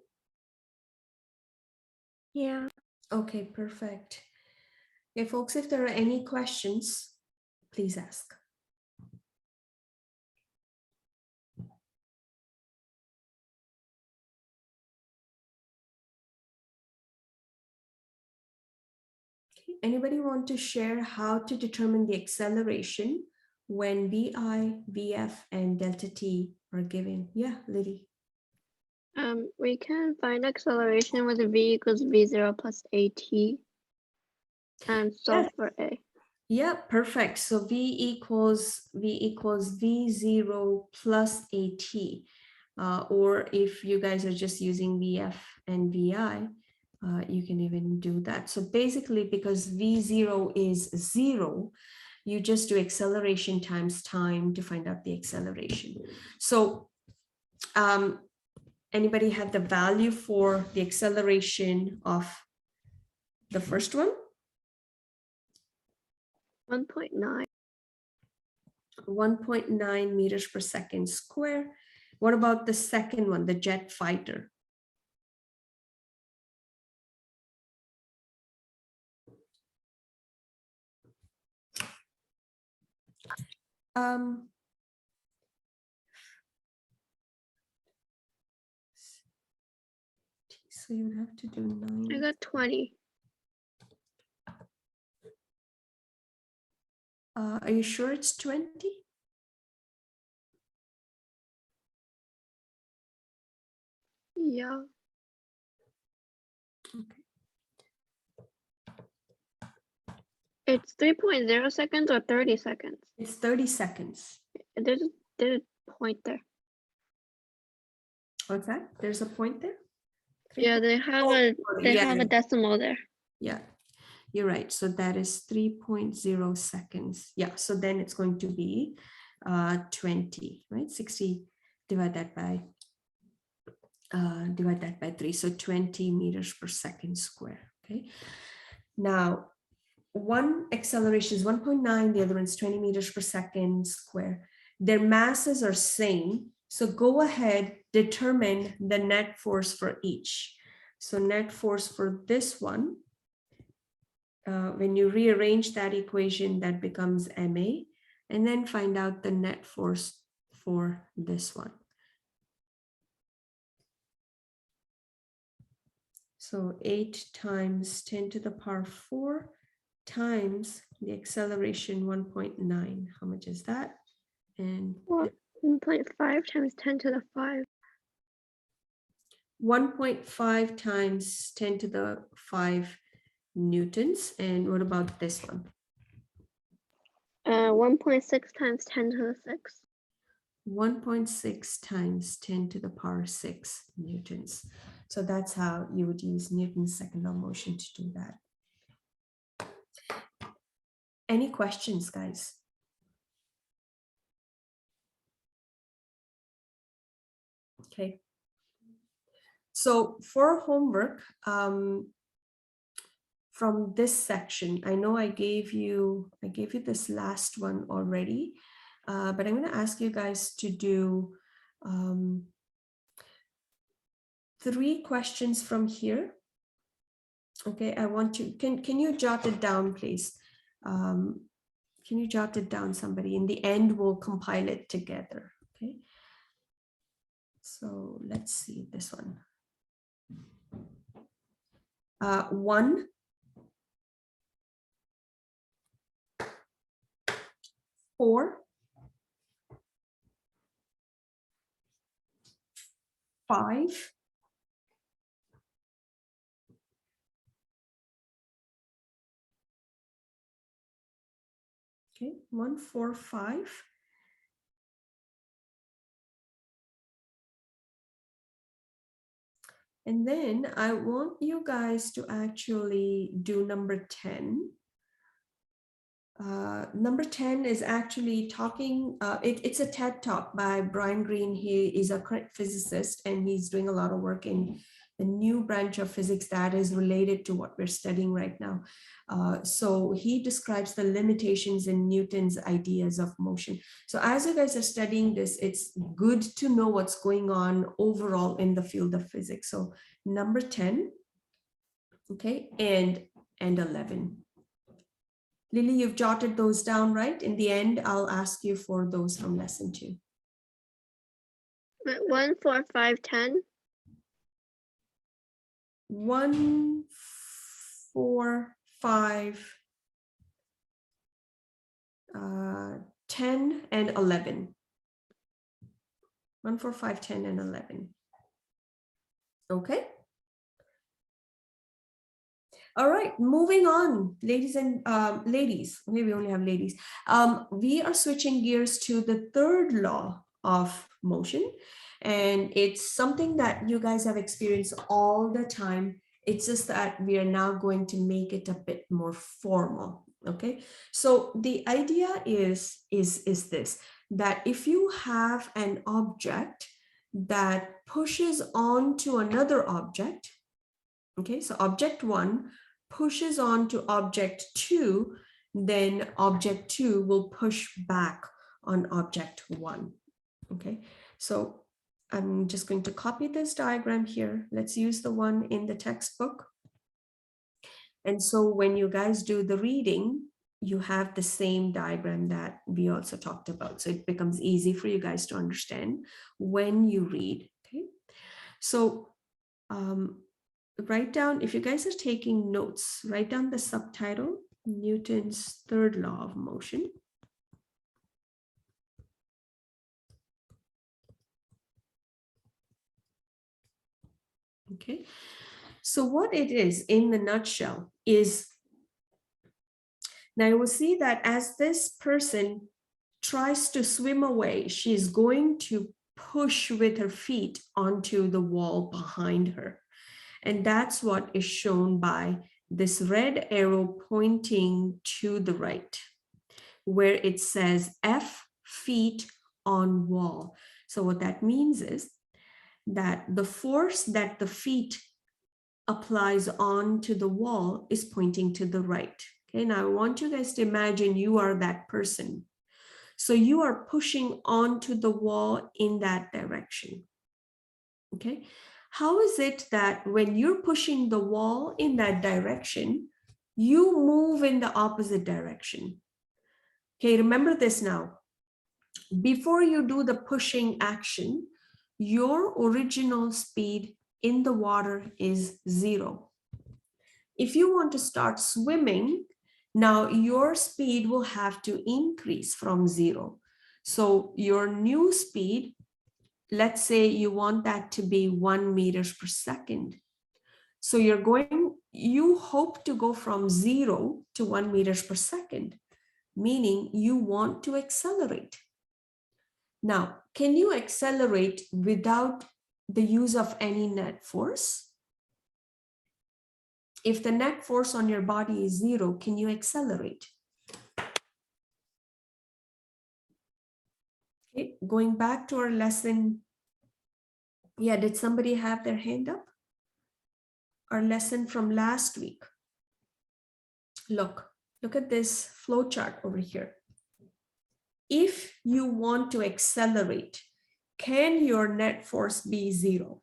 Speaker 4: Yeah.
Speaker 1: Okay, perfect. Okay, folks, if there are any questions, please ask. Okay, anybody want to share how to determine the acceleration when VI, VF, and delta T are given? Yeah, Liddy.
Speaker 3: We can find acceleration with v equals v0 plus at, and solve
Speaker 1: Yes.
Speaker 3: for a.
Speaker 1: Yeah, perfect. So V equals V0 plus AT. Or if you guys are just using VF and VI, you can even do that. So basically, because V0 is 0, you just do acceleration times time to find out the acceleration. So anybody have the value for the acceleration of the first one?
Speaker 3: 1.9.
Speaker 1: 1.9 meters per second square. What about the second one, the jet fighter? So you would have to do 9.
Speaker 3: I got 20.
Speaker 1: Are you sure it's 20?
Speaker 3: Yeah.
Speaker 1: Okay.
Speaker 3: It's 3.0 seconds or 30 seconds.
Speaker 1: It's 30 seconds.
Speaker 3: There's a point there.
Speaker 1: What's that? There's a point there?
Speaker 3: Yeah, they have
Speaker 1: yeah.
Speaker 3: a decimal there.
Speaker 1: Yeah, you're right. So that is 3.0 seconds. Yeah, so then it's going to be 20, right? 60, divide that by 3. So 20 meters per second square. Okay. Now, one acceleration is 1.9, the other one's 20 meters per second square. Their masses are same. So go ahead, determine the net force for each. So net force for this one, when you rearrange that equation, that becomes MA, and then find out the net force for this one. So 8 times 10 to the power 4 times the acceleration 1.9. How much is that? And
Speaker 3: 1.5 times 10 to the 5.
Speaker 1: 1.5 times 10 to the 5 newtons. And what about this one?
Speaker 3: 1.6 times 10 to the 6.
Speaker 1: 1.6 times 10 to the power 6 newtons. So that's how you would use Newton's second law of motion to do that. Any questions, guys? Okay. So for homework, from this section, I know I gave you this last one already, but I'm going to ask you guys to do 3 questions from here. Okay, I want you, can you jot it down, please? Can you jot it down, somebody? In the end, we'll compile it together. Okay. So let's see this one. 1, 4, 5, 1, 4, 5. And then I want you guys to actually do number 10. Number 10 is actually talking, it's a TED talk by Brian Greene. He is a current physicist and he's doing a lot of work in the new branch of physics that is related to what we're studying right now. So he describes the limitations in Newton's ideas of motion. So as you guys are studying this, it's good to know what's going on overall in the field of physics. So number 10, okay, and 11. Lily, you've jotted those down, right? In the end, I'll ask you for those from lesson 2.
Speaker 3: 1, 4, 5, 10.
Speaker 1: 1, 4, 5, 10, and 11. 1, 4, 5, 10, and 11. Okay. All right, moving on, ladies and ladies, maybe we only have ladies. We are switching gears to the third law of motion, and it's something that you guys have experienced all the time. It's just that we are now going to make it a bit more formal. Okay, so the idea is this, that if you have an object that pushes onto another object, okay, so object 1 pushes on to object 2, then object 2 will push back on object 1. Okay, so I'm just going to copy this diagram here. Let's use the one in the textbook. And so when you guys do the reading, you have the same diagram that we also talked about. So it becomes easy for you guys to understand when you read. Okay, so write down, if you guys are taking notes, write down the subtitle, Newton's third law of motion. Okay, so what it is in the nutshell is, now you will see that as this person tries to swim away, she's going to push with her feet onto the wall behind her. And that's what is shown by this red arrow pointing to the right, where it says F feet on wall. So what that means is that the force that the feet applies onto the wall is pointing to the right. Okay, now I want you guys to imagine you are that person. So you are pushing onto the wall in that direction. Okay, how is it that when you're pushing the wall in that direction, you move in the opposite direction? Okay, remember this now. Before you do the pushing action, your original speed in the water is 0. If you want to start swimming, now your speed will have to increase from 0. So your new speed, let's say you want that to be 1 meters per second. So you hope to go from 0 to 1 meters per second, meaning you want to accelerate. Now, can you accelerate without the use of any net force? If the net force on your body is 0, can you accelerate? Okay, going back to our lesson. Yeah, did somebody have their hand up? Our lesson from last week. Look at this flow chart over here. If you want to accelerate, can your net force be 0?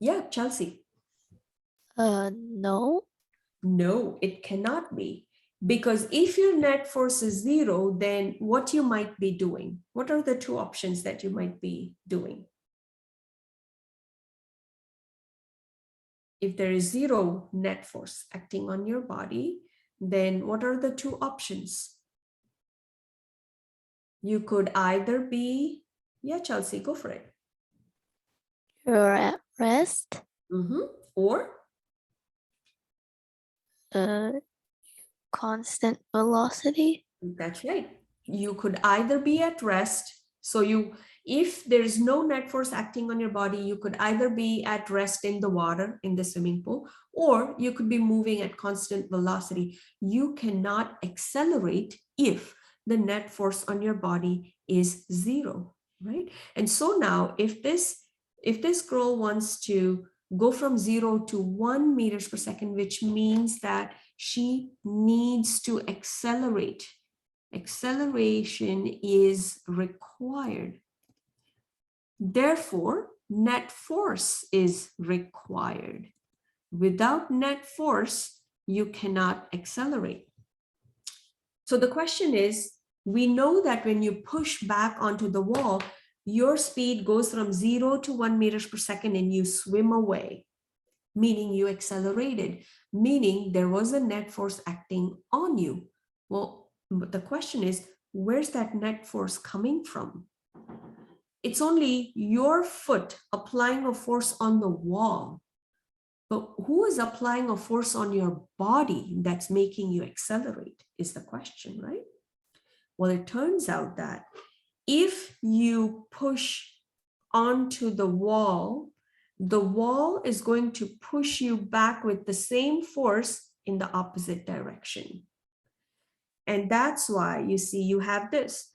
Speaker 1: Yeah, Chelsea.
Speaker 5: No.
Speaker 1: No, it cannot be. Because if your net force is 0, then what you might be doing? What are the two options that you might be doing? If there is 0 net force acting on your body, then what are the two options? You could either be, yeah, Chelsea, go for it.
Speaker 5: You're at rest.
Speaker 1: Or
Speaker 5: Constant velocity.
Speaker 1: that's right. You could either be at rest. So if there's no net force acting on your body, you could either be at rest in the water, in the swimming pool, or you could be moving at constant velocity. You cannot accelerate if the net force on your body is 0, right? And so now if this girl wants to go from 0 to 1 meters per second, which means that she needs to accelerate. Acceleration is required. Therefore, net force is required. Without net force, you cannot accelerate. So the question is, we know that when you push back onto the wall, your speed goes from 0 to 1 meters per second and you swim away, meaning you accelerated, meaning there was a net force acting on you. Well, the question is, where's that net force coming from? It's only your foot applying a force on the wall. But who is applying a force on your body that's making you accelerate is the question, right? Well, it turns out that if you push onto the wall is going to push you back with the same force in the opposite direction. And that's why you see you have this.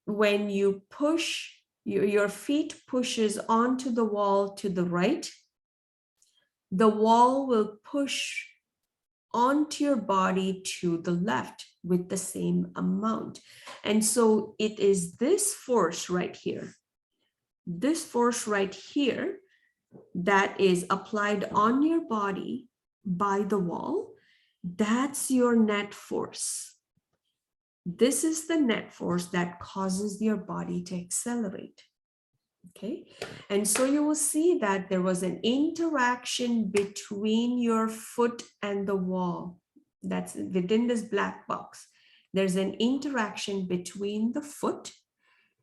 Speaker 1: When you push, your feet pushes onto the wall to the right, the wall will push onto your body to the left with the same amount. And so it is this force right here, that is applied on your body by the wall. That's your net force. This is the net force that causes your body to accelerate. Okay, and so you will see that there was an interaction between your foot and the wall. That's within this black box. There's an interaction between the foot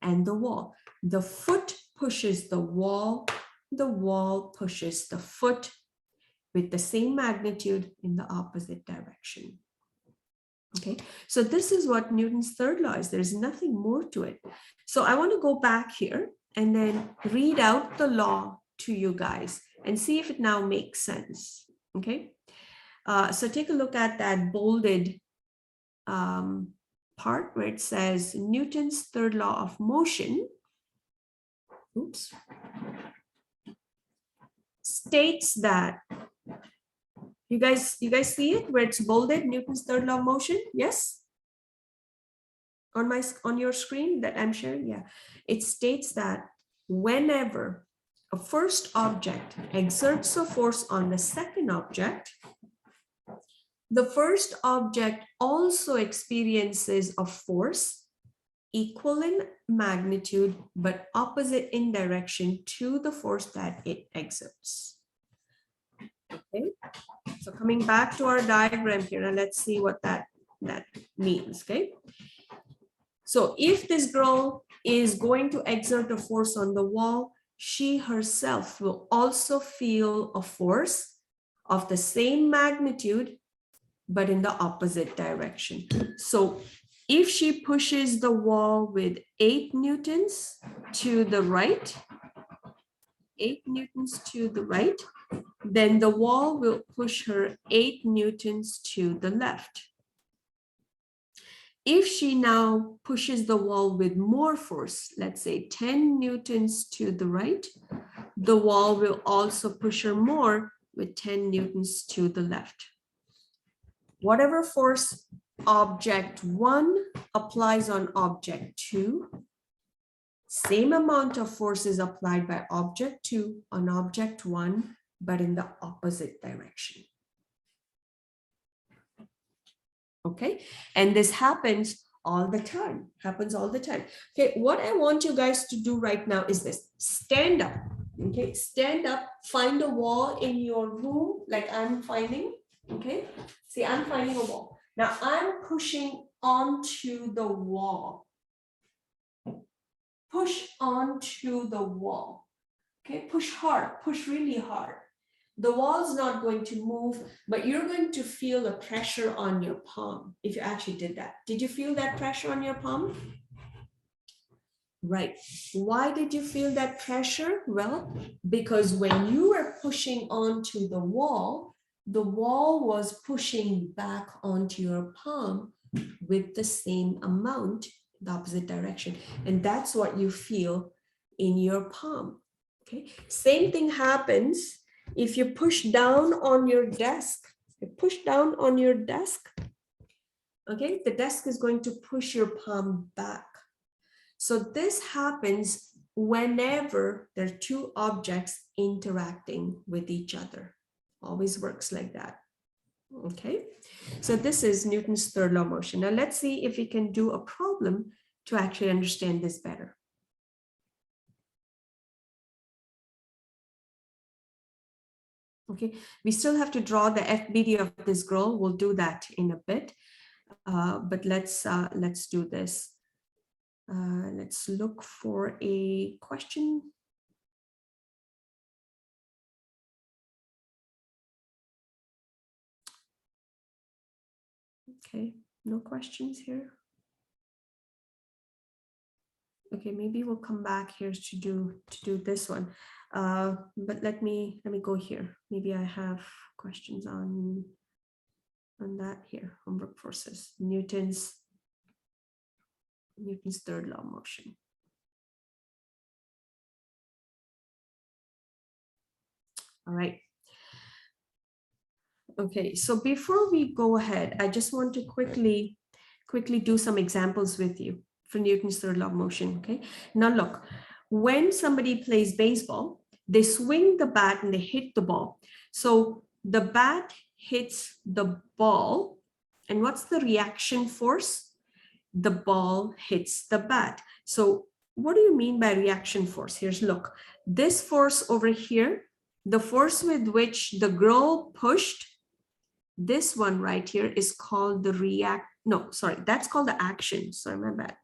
Speaker 1: and the wall. The foot pushes the wall pushes the foot with the same magnitude in the opposite direction. Okay, so this is what Newton's third law is. There's nothing more to it. So I want to go back here and then read out the law to you guys and see if it now makes sense. Okay, so take a look at that bolded part where it says Newton's third law of motion, oops, states that, you guys see it where it's bolded, Newton's third law of motion? Yes, on your screen that I'm sharing. Yeah, it states that whenever a first object exerts a force on the second object, the first object also experiences a force equal in magnitude but opposite in direction to the force that it exerts. Okay, so coming back to our diagram here, now let's see what that means. Okay, so if this girl is going to exert a force on the wall, she herself will also feel a force of the same magnitude but in the opposite direction. So if she pushes the wall with 8 newtons to the right, 8 newtons to the right, then the wall will push her 8 newtons to the left. If she now pushes the wall with more force, let's say 10 newtons to the right, the wall will also push her more with 10 newtons to the left. Whatever force object 1 applies on object 2, same amount of force is applied by object 2 on object 1, but in the opposite direction. Okay, and this happens all the time, Okay, what I want you guys to do right now is this: stand up. Okay, stand up, find a wall in your room like I'm finding. Okay, see, I'm finding a wall. Now I'm pushing onto the wall. Push onto the wall. Okay, push hard, push really hard. The wall's not going to move, but you're going to feel a pressure on your palm if you actually did that. Did you feel that pressure on your palm? Right. Why did you feel that pressure? Well, because when you were pushing onto the wall was pushing back onto your palm with the same amount, the opposite direction. And that's what you feel in your palm. Okay. Same thing happens if you push down on your desk. You push down on your desk. Okay. The desk is going to push your palm back. So this happens whenever there are two objects interacting with each other. Always works like that. Okay, so this is Newton's third law of motion. Now let's see if we can do a problem to actually understand this better. Okay, we still have to draw the FBD of this girl. We'll do that in a bit, but let's do this. Let's look for a question. Okay, no questions here. Okay, maybe we'll come back here to do this one. But let me go here. Maybe I have questions on that here. Homework forces. Newton's third law of motion. All right. Okay, so before we go ahead, I just want to quickly do some examples with you for Newton's third law of motion. Okay, now look, when somebody plays baseball, they swing the bat and they hit the ball. So the bat hits the ball, and what's the reaction force? The ball hits the bat. So what do you mean by reaction force? Here's, look, this force over here, the force with which the girl pushed, this one right here is called the that's called the action. Sorry, my bad.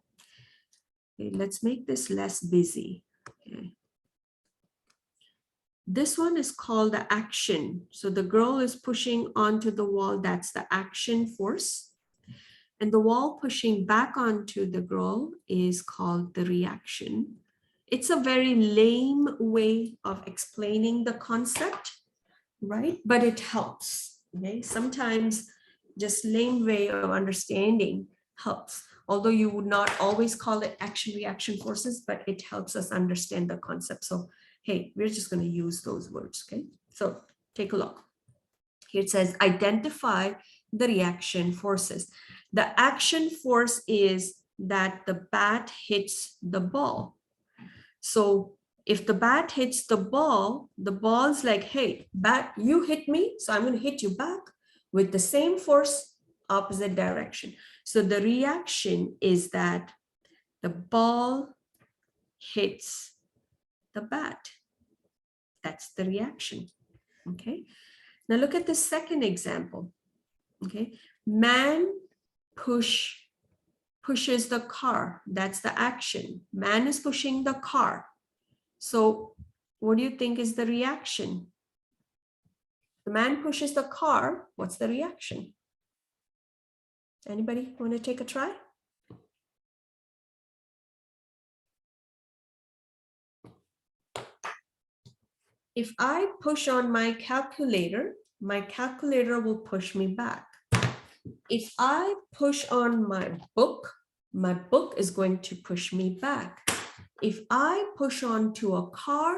Speaker 1: Okay, let's make this less busy. Okay. This one is called the action. So the girl is pushing onto the wall. That's the action force. And the wall pushing back onto the girl is called the reaction. It's a very lame way of explaining the concept, right? But it helps. Okay, sometimes just lame way of understanding helps. Although you would not always call it action reaction forces, but it helps us understand the concept. So hey, we're just going to use those words. Okay, so take a look. Here it says identify the reaction forces. The action force is that the bat hits the ball. So if the bat hits the ball's like, hey, bat, you hit me, so I'm going to hit you back with the same force, opposite direction. So the reaction is that the ball hits the bat. That's the reaction. Okay. Now look at the second example. Okay. Man pushes the car. That's the action. Man is pushing the car. So what do you think is the reaction? The man pushes the car. What's the reaction? Anybody want to take a try? If I push on my calculator will push me back. If I push on my book is going to push me back. If I push onto a car,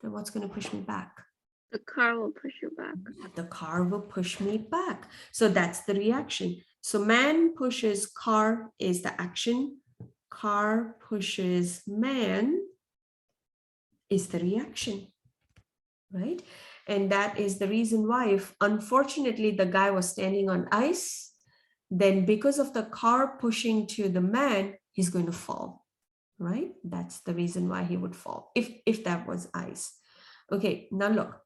Speaker 1: then what's going to push me back?
Speaker 3: The car will push you back.
Speaker 1: The car will push me back. So that's the reaction. So man pushes car is the action. Car pushes man is the reaction, right? And that is the reason why if unfortunately the guy was standing on ice, then because of the car pushing to the man, he's going to fall, right? That's the reason why he would fall if that was ice. Okay, now look.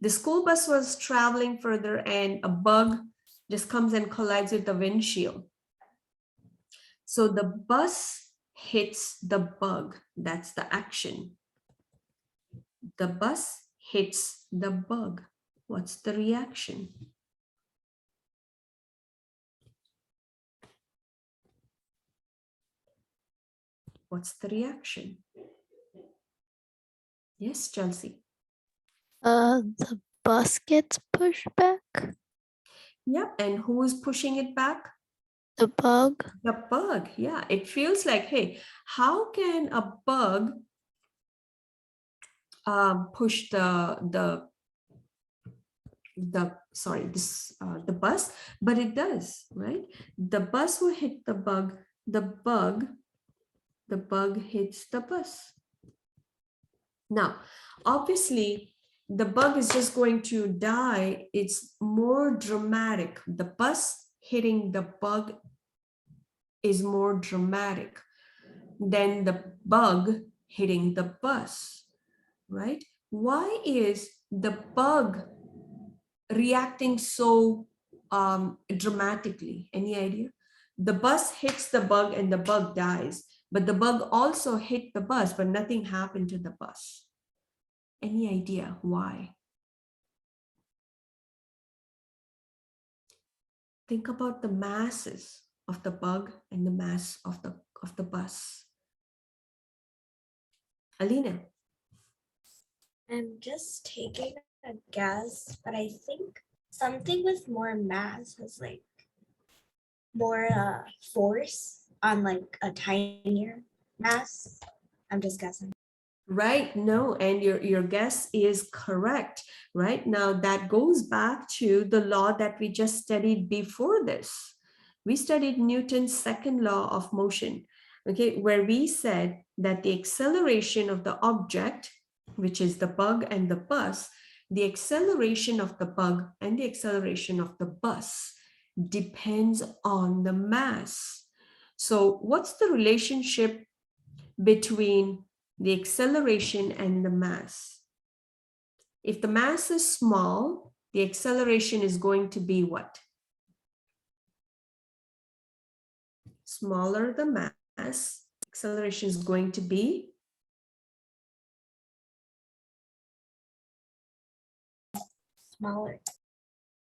Speaker 1: The school bus was traveling further and a bug just comes and collides with the windshield. So the bus hits the bug. That's the action. The bus hits the bug. What's the reaction? What's the reaction? Yes, Chelsea.
Speaker 5: The bus gets pushed back.
Speaker 1: Yep, and who is pushing it back?
Speaker 5: The bug.
Speaker 1: The bug, yeah. It feels like, hey, how can a bug push the bus? But it does, right? The bus will hit the bug. The bug hits the bus. Now, obviously, the bug is just going to die. It's more dramatic. The bus hitting the bug is more dramatic than the bug hitting the bus, right? Why is the bug reacting so dramatically? Any idea? The bus hits the bug and the bug dies, but the bug also hit the bus, but nothing happened to the bus. Any idea why? Think about the masses of the bug and the mass of the bus. Alina.
Speaker 2: I'm just taking a guess, but I think something with more mass has like more force on like a tinier mass. I'm just guessing.
Speaker 1: Right, no, and your guess is correct. Right now, that goes back to the law that we just studied before this. We studied Newton's second law of motion, okay, where we said that the acceleration of the object, which is the bug and the bus, the acceleration of the bug and the acceleration of the bus depends on the mass. So what's the relationship between the acceleration and the mass? If the mass is small, the acceleration is going to be what? Smaller the mass, Acceleration is going to be
Speaker 2: Smaller.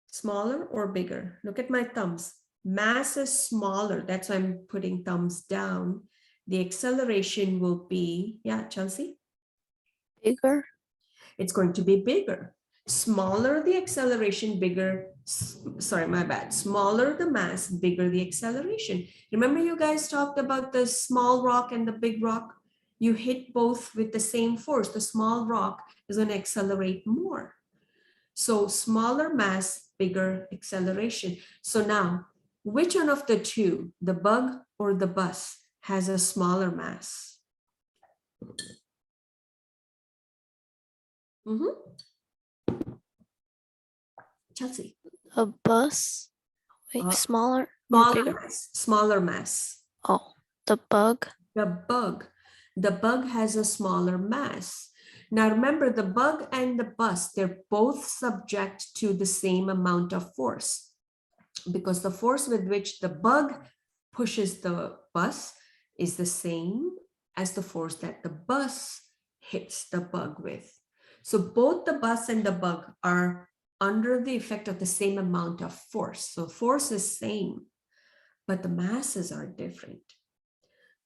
Speaker 1: smaller or bigger? Look at my thumbs. Mass is smaller. That's why I'm putting thumbs down. The acceleration will be, yeah, Chelsea?
Speaker 5: Bigger.
Speaker 1: It's going to be bigger. Smaller the acceleration, bigger, sorry, my bad. Smaller the mass, bigger the acceleration. Remember you guys talked about the small rock and the big rock? You hit both with the same force. The small rock is going to accelerate more. So smaller mass, bigger acceleration. So now, which one of the two, the bug or the bus, has a smaller mass? Chelsea.
Speaker 5: A bus. Wait,
Speaker 1: Uh,
Speaker 5: smaller or
Speaker 1: Smaller
Speaker 5: bigger?
Speaker 1: mass, smaller mass.
Speaker 5: Oh, the bug.
Speaker 1: The bug has a smaller mass. Now remember, the bug and the bus, they're both subject to the same amount of force, because the force with which the bug pushes the bus is the same as the force that the bus hits the bug with. So both the bus and the bug are under the effect of the same amount of force. So force is same, but the masses are different.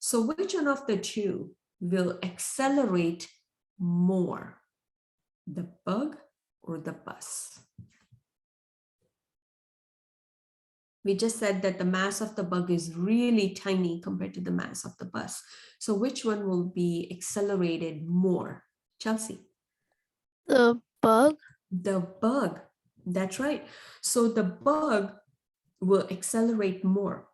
Speaker 1: So which one of the two will accelerate more, the bug or the bus? We just said that the mass of the bug is really tiny compared to the mass of the bus. So which one will be accelerated more? Chelsea?
Speaker 5: The bug.
Speaker 1: The bug. That's right. So the bug will accelerate more.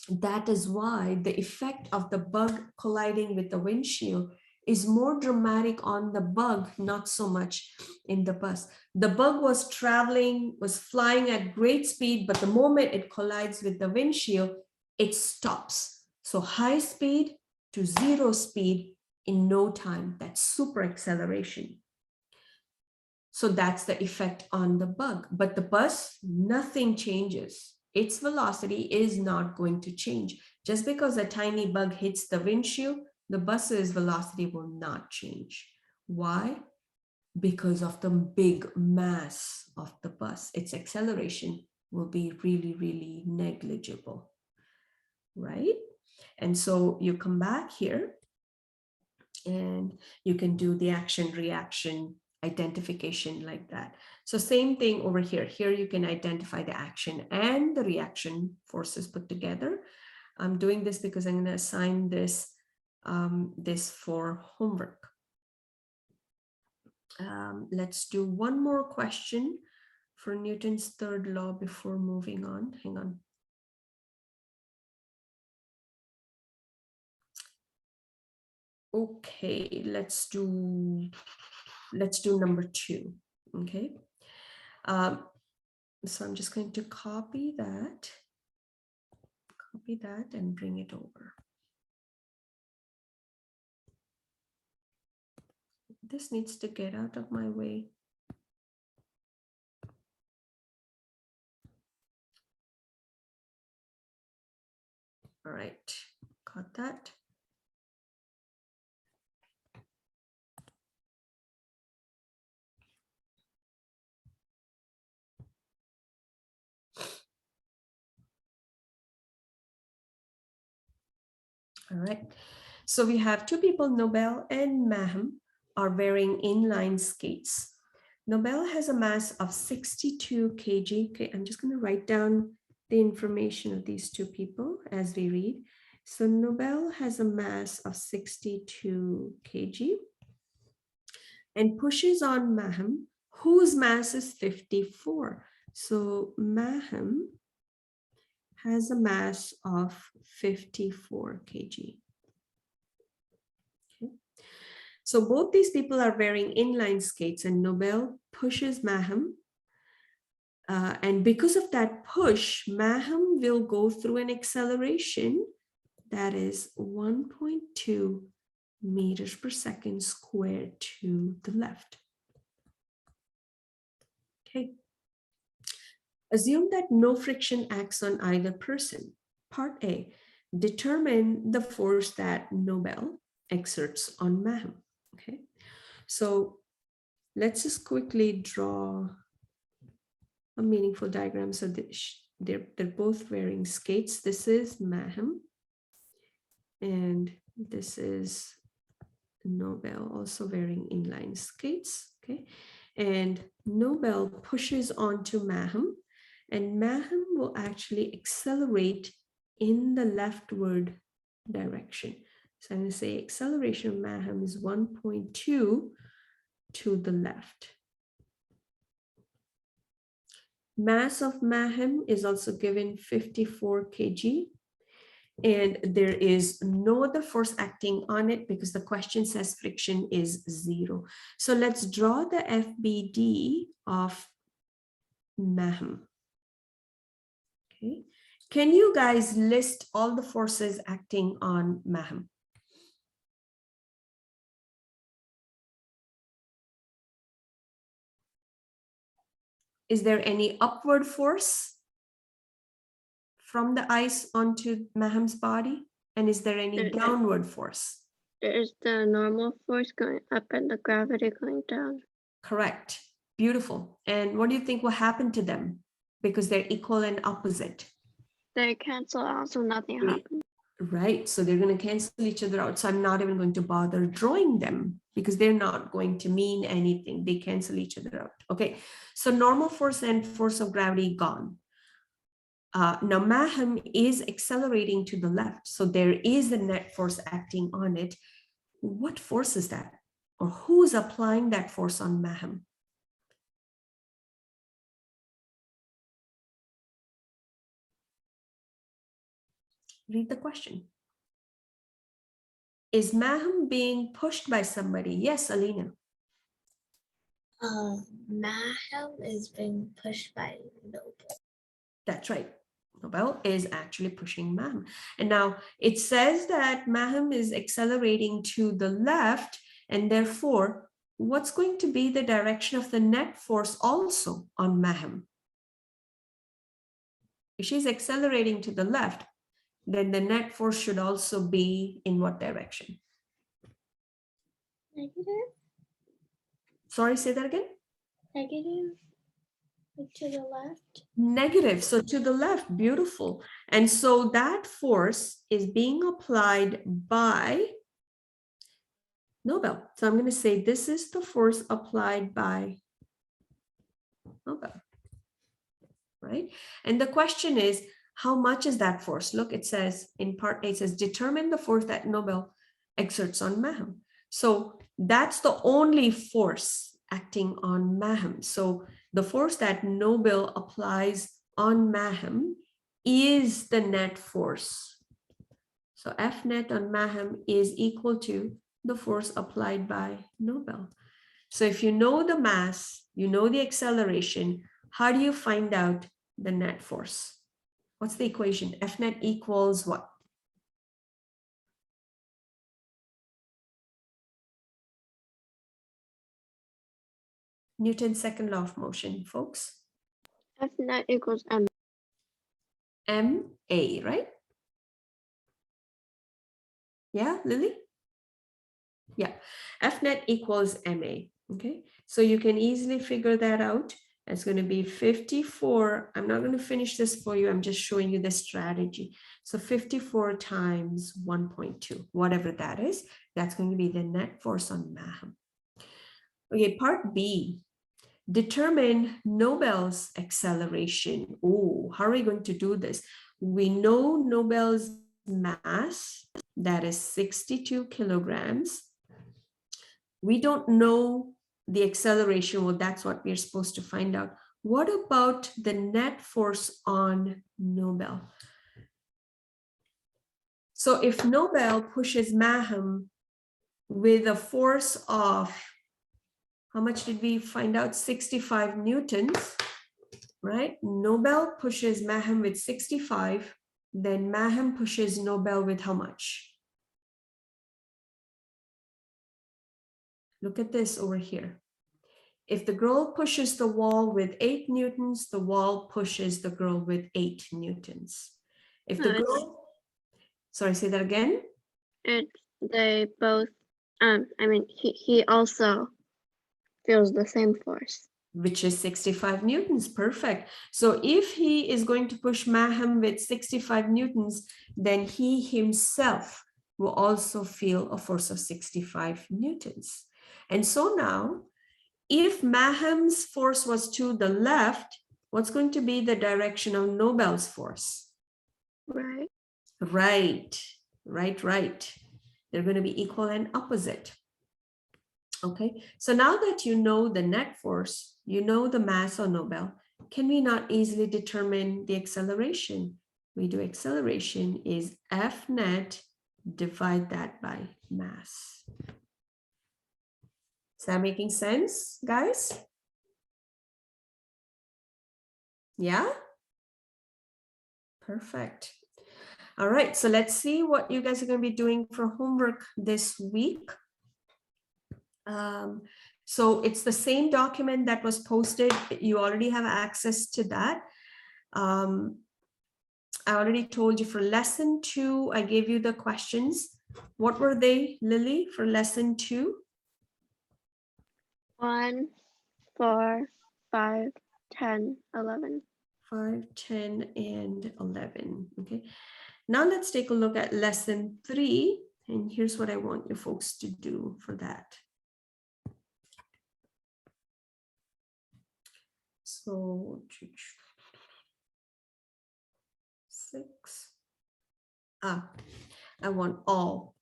Speaker 1: That is why the effect of the bug colliding with the windshield is more dramatic on the bug, not so much in the bus. The bug was flying at great speed, but the moment it collides with the windshield, it stops. So high speed to zero speed in no time. That's super acceleration. So that's the effect on the bug. But the bus, nothing changes. Its velocity is not going to change. Just because a tiny bug hits the windshield, the bus's velocity will not change. Why? Because of the big mass of the bus. Its acceleration will be really, really negligible, right? And so you come back here and you can do the action reaction identification like that. So same thing over here. Here you can identify the action and the reaction forces put together. I'm doing this because I'm going to assign this this for homework. Let's do one more question for Newton's third law before moving on. Hang on. Okay, let's do number 2. Okay. So I'm just going to copy that and bring it over. This needs to get out of my way. All right, got that. All right, so we have two people, Nobel and Maham, are wearing inline skates. Nobel has a mass of 62 kg. Okay, I'm just going to write down the information of these two people as we read. So Nobel has a mass of 62 kg and pushes on Maham, whose mass is 54. So Maham has a mass of 54 kg. Okay. So both these people are wearing inline skates and Nobel pushes Maham. And because of that push, Maham will go through an acceleration that is 1.2 meters per second squared to the left. Okay. Assume that no friction acts on either person. Part A, determine the force that Nobel exerts on Mahem. Okay, so let's just quickly draw a meaningful diagram. So they're both wearing skates. This is Mahem, and this is Nobel, also wearing inline skates. Okay, and Nobel pushes onto Mahem, and Mahem will actually accelerate in the leftward direction. So I'm going to say acceleration of Mahem is 1.2 to the left. Mass of Mahem is also given 54 kg. And there is no other force acting on it because the question says friction is 0. So let's draw the FBD of Mahem. Okay. Can you guys list all the forces acting on Mahem? Is there any upward force from the ice onto Mahem's body? And is there any downward force?
Speaker 3: There's the normal force going up and the gravity going down.
Speaker 1: Correct. Beautiful. And what do you think will happen to them? Because they're equal and opposite.
Speaker 3: They cancel out, so nothing happens.
Speaker 1: Right. So they're going to cancel each other out. So I'm not even going to bother drawing them because they're not going to mean anything. They cancel each other out. Okay. So normal force and force of gravity gone. Now Mahem is accelerating to the left. So there is a net force acting on it. What force is that? Or who's applying that force on Mahem? Read the question. Is Mahem being pushed by somebody? Yes, Alina.
Speaker 2: Mahem is being pushed by Nobel.
Speaker 1: That's right. Nobel is actually pushing Mahem. And now it says that Mahem is accelerating to the left, and therefore, what's going to be the direction of the net force also on Mahem? If she's accelerating to the left, then the net force should also be in what direction?
Speaker 2: Negative?
Speaker 1: Sorry, say that again?
Speaker 2: Negative? Like to the left?
Speaker 1: Negative, so to the left, beautiful. And so that force is being applied by Nobel. So I'm going to say this is the force applied by Nobel, right? And the question is, how much is that force? Look, it says in part A, it says determine the force that Nobel exerts on Mahem. So that's the only force acting on Mahem. So the force that Nobel applies on Mahem is the net force. So F net on Mahem is equal to the force applied by Nobel. So if you know the mass, you know the acceleration, how do you find out the net force? What's the equation? F net equals what? Newton's second law of motion, folks.
Speaker 3: F net equals M.
Speaker 1: MA, right? Yeah, Lily? Yeah, F net equals MA, okay? So you can easily figure that out. It's going to be 54. I'm not going to finish this for you. I'm just showing you the strategy. So 54 times 1.2, whatever that is, that's going to be the net force on Mahem. Okay, part B. Determine Nobel's acceleration. Oh, how are we going to do this? We know Nobel's mass, that is 62 kilograms. We don't know the acceleration. Well, that's what we're supposed to find out. What about the net force on Nobel? So if Nobel pushes Mahem with a force of, how much did we find out? 65 newtons, right? Nobel pushes Mahem with 65, then Mahem pushes Nobel with how much? Look at this over here. If the girl pushes the wall with 8 newtons, the wall pushes the girl with 8 newtons. If the girl, Sorry, say that again.
Speaker 3: They both, I mean, he also feels the same force.
Speaker 1: Which is 65 newtons. Perfect. So if he is going to push Maham with 65 newtons, then he himself will also feel a force of 65 newtons. And so now, if Maham's force was to the left, what's going to be the direction of Nobel's force?
Speaker 3: Right.
Speaker 1: Right, right. They're going to be equal and opposite. Okay, so now that you know the net force, you know the mass of Nobel, can we not easily determine the acceleration? We do acceleration is F net, divide that by mass. Is that making sense, guys? Yeah? Perfect. All right, so let's see what you guys are going to be doing for homework this week. So it's the same document that was posted. You already have access to that. I already told you for lesson 2, I gave you the questions. What were they, Lily, for lesson 2?
Speaker 3: 1, 4, 5, 10, 11.
Speaker 1: 5, 10, and 11. Okay. Now let's take a look at lesson 3. And here's what I want you folks to do for that. So 6. I want all.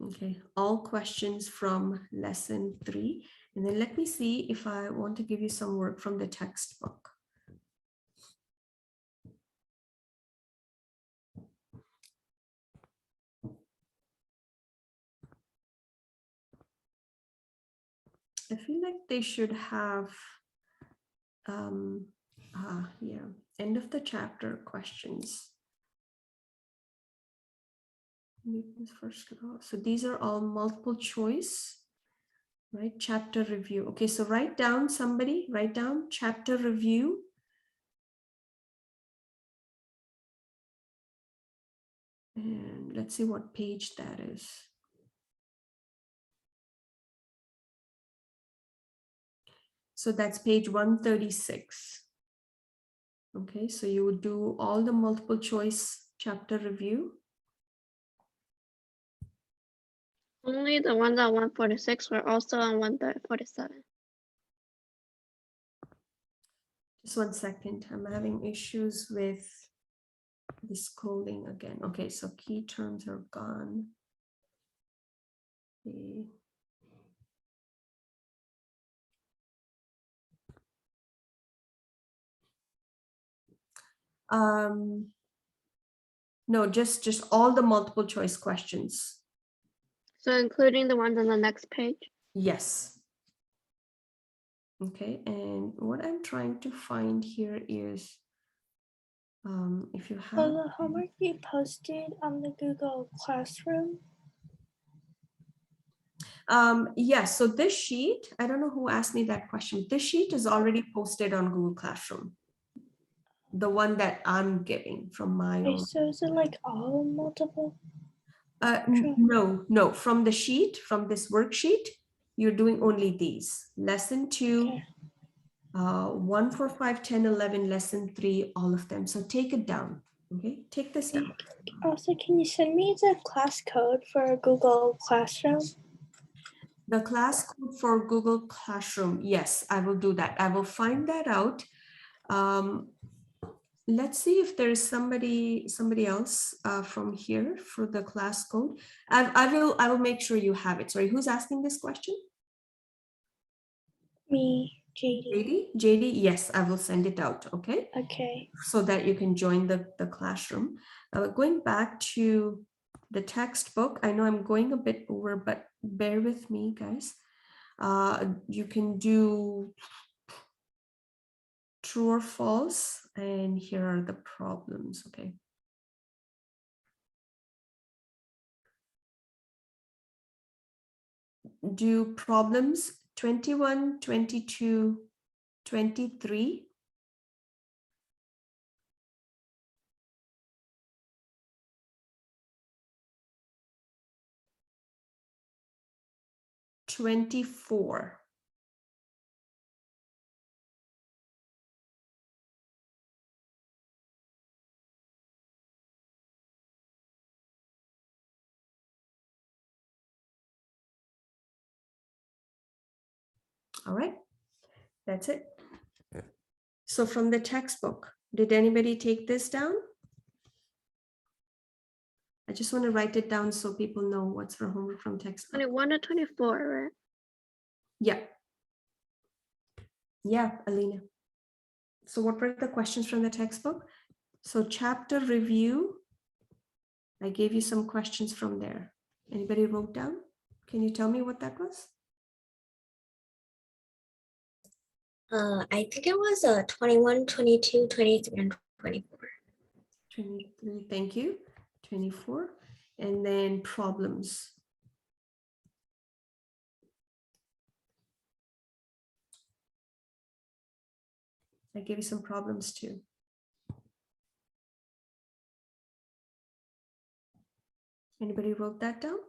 Speaker 1: Okay, all questions from lesson 3. And then let me see if I want to give you some work from the textbook. I feel like they should have, yeah, end of the chapter questions. Newton's first law. So these are all multiple choice, right? Chapter review. Okay, so write down, somebody, write down chapter review. And let's see what page that is. So that's page 136. Okay, so you would do all the multiple choice chapter review.
Speaker 3: Only the ones on 146 were also on 147.
Speaker 1: Just 1 second, I'm having issues with this coding again. Okay, so key terms are gone. Okay. No, just all the multiple choice questions.
Speaker 3: So including the ones on the next page.
Speaker 1: Yes. Okay, and what I'm trying to find here is if you have
Speaker 2: The homework you posted on the Google Classroom.
Speaker 1: yes, so this sheet, I don't know who asked me that question. This sheet is already posted on Google Classroom. The one that I'm giving from my
Speaker 2: Okay,
Speaker 1: own.
Speaker 2: so is it like all multiple?
Speaker 1: No, from the sheet, from this worksheet, you're doing only these. Lesson 2,
Speaker 2: Okay.
Speaker 1: 1, 4, 5, 10, 11, lesson 3, all of them. So take it down, okay? Take this down.
Speaker 2: Also, can you send me the class code for Google Classroom?
Speaker 1: The class code for Google Classroom, yes, I will do that. I will find that out. Let's see if there is somebody else from here for the class code. I will make sure you have it. Sorry, who's asking this question?
Speaker 2: Me, JD.
Speaker 1: JD, yes, I will send it out, okay?
Speaker 2: Okay.
Speaker 1: So that you can join the classroom. Going back to the textbook, I know I'm going a bit over, but bear with me, guys. You can do true or false, and here are the problems, okay? Do problems 21, 22, 23. 24. All right, that's it. So from the textbook, did anybody take this down? I just want to write it down so people know what's for homework from textbook.
Speaker 3: 21 to 24, right?
Speaker 1: Yeah. Yeah, Alina. So what were the questions from the textbook? So chapter review, I gave you some questions from there. Anybody wrote down? Can you tell me what that was?
Speaker 2: I think it was 21, 22, 23, and 24.
Speaker 1: 23, thank you. 24. And then problems. I gave you some problems too. Anybody wrote that down?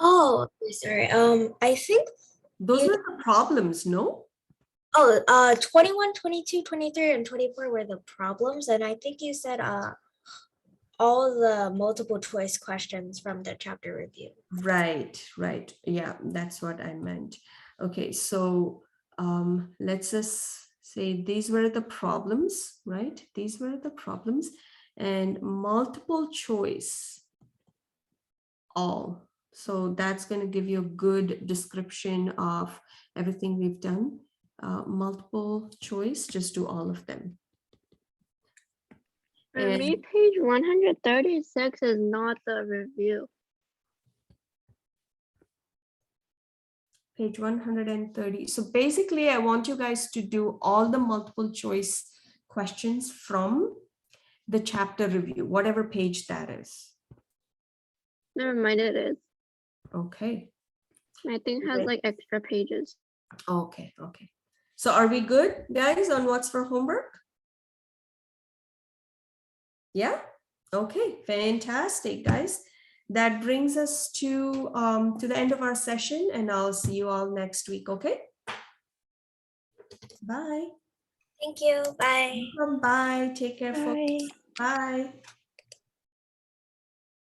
Speaker 2: Oh, sorry. I think
Speaker 1: Those
Speaker 2: You-
Speaker 1: were the problems, no?
Speaker 2: 21, 22, 23, and 24 were the problems. And I think you said all the multiple choice questions from the chapter review.
Speaker 1: Right, right. Yeah, that's what I meant. Okay, so let's just say these were the problems, right? These were the problems and multiple choice all. So that's going to give you a good description of everything we've done. Multiple choice, just do all of them.
Speaker 3: For me, page 136 is not the review.
Speaker 1: Page 130. So basically, I want you guys to do all the multiple choice questions from the chapter review, whatever page that is.
Speaker 3: Never mind, it is.
Speaker 1: Okay.
Speaker 3: I think it has
Speaker 1: Great.
Speaker 3: like extra pages.
Speaker 1: Okay. Okay. So are we good, guys, on what's for homework? Yeah. Okay. Fantastic, guys. That brings us to the end of our session, and I'll see you all next week. Okay. Bye.
Speaker 2: Thank you. Bye.
Speaker 1: Bye. Take care, folks.
Speaker 5: Bye.
Speaker 1: Bye.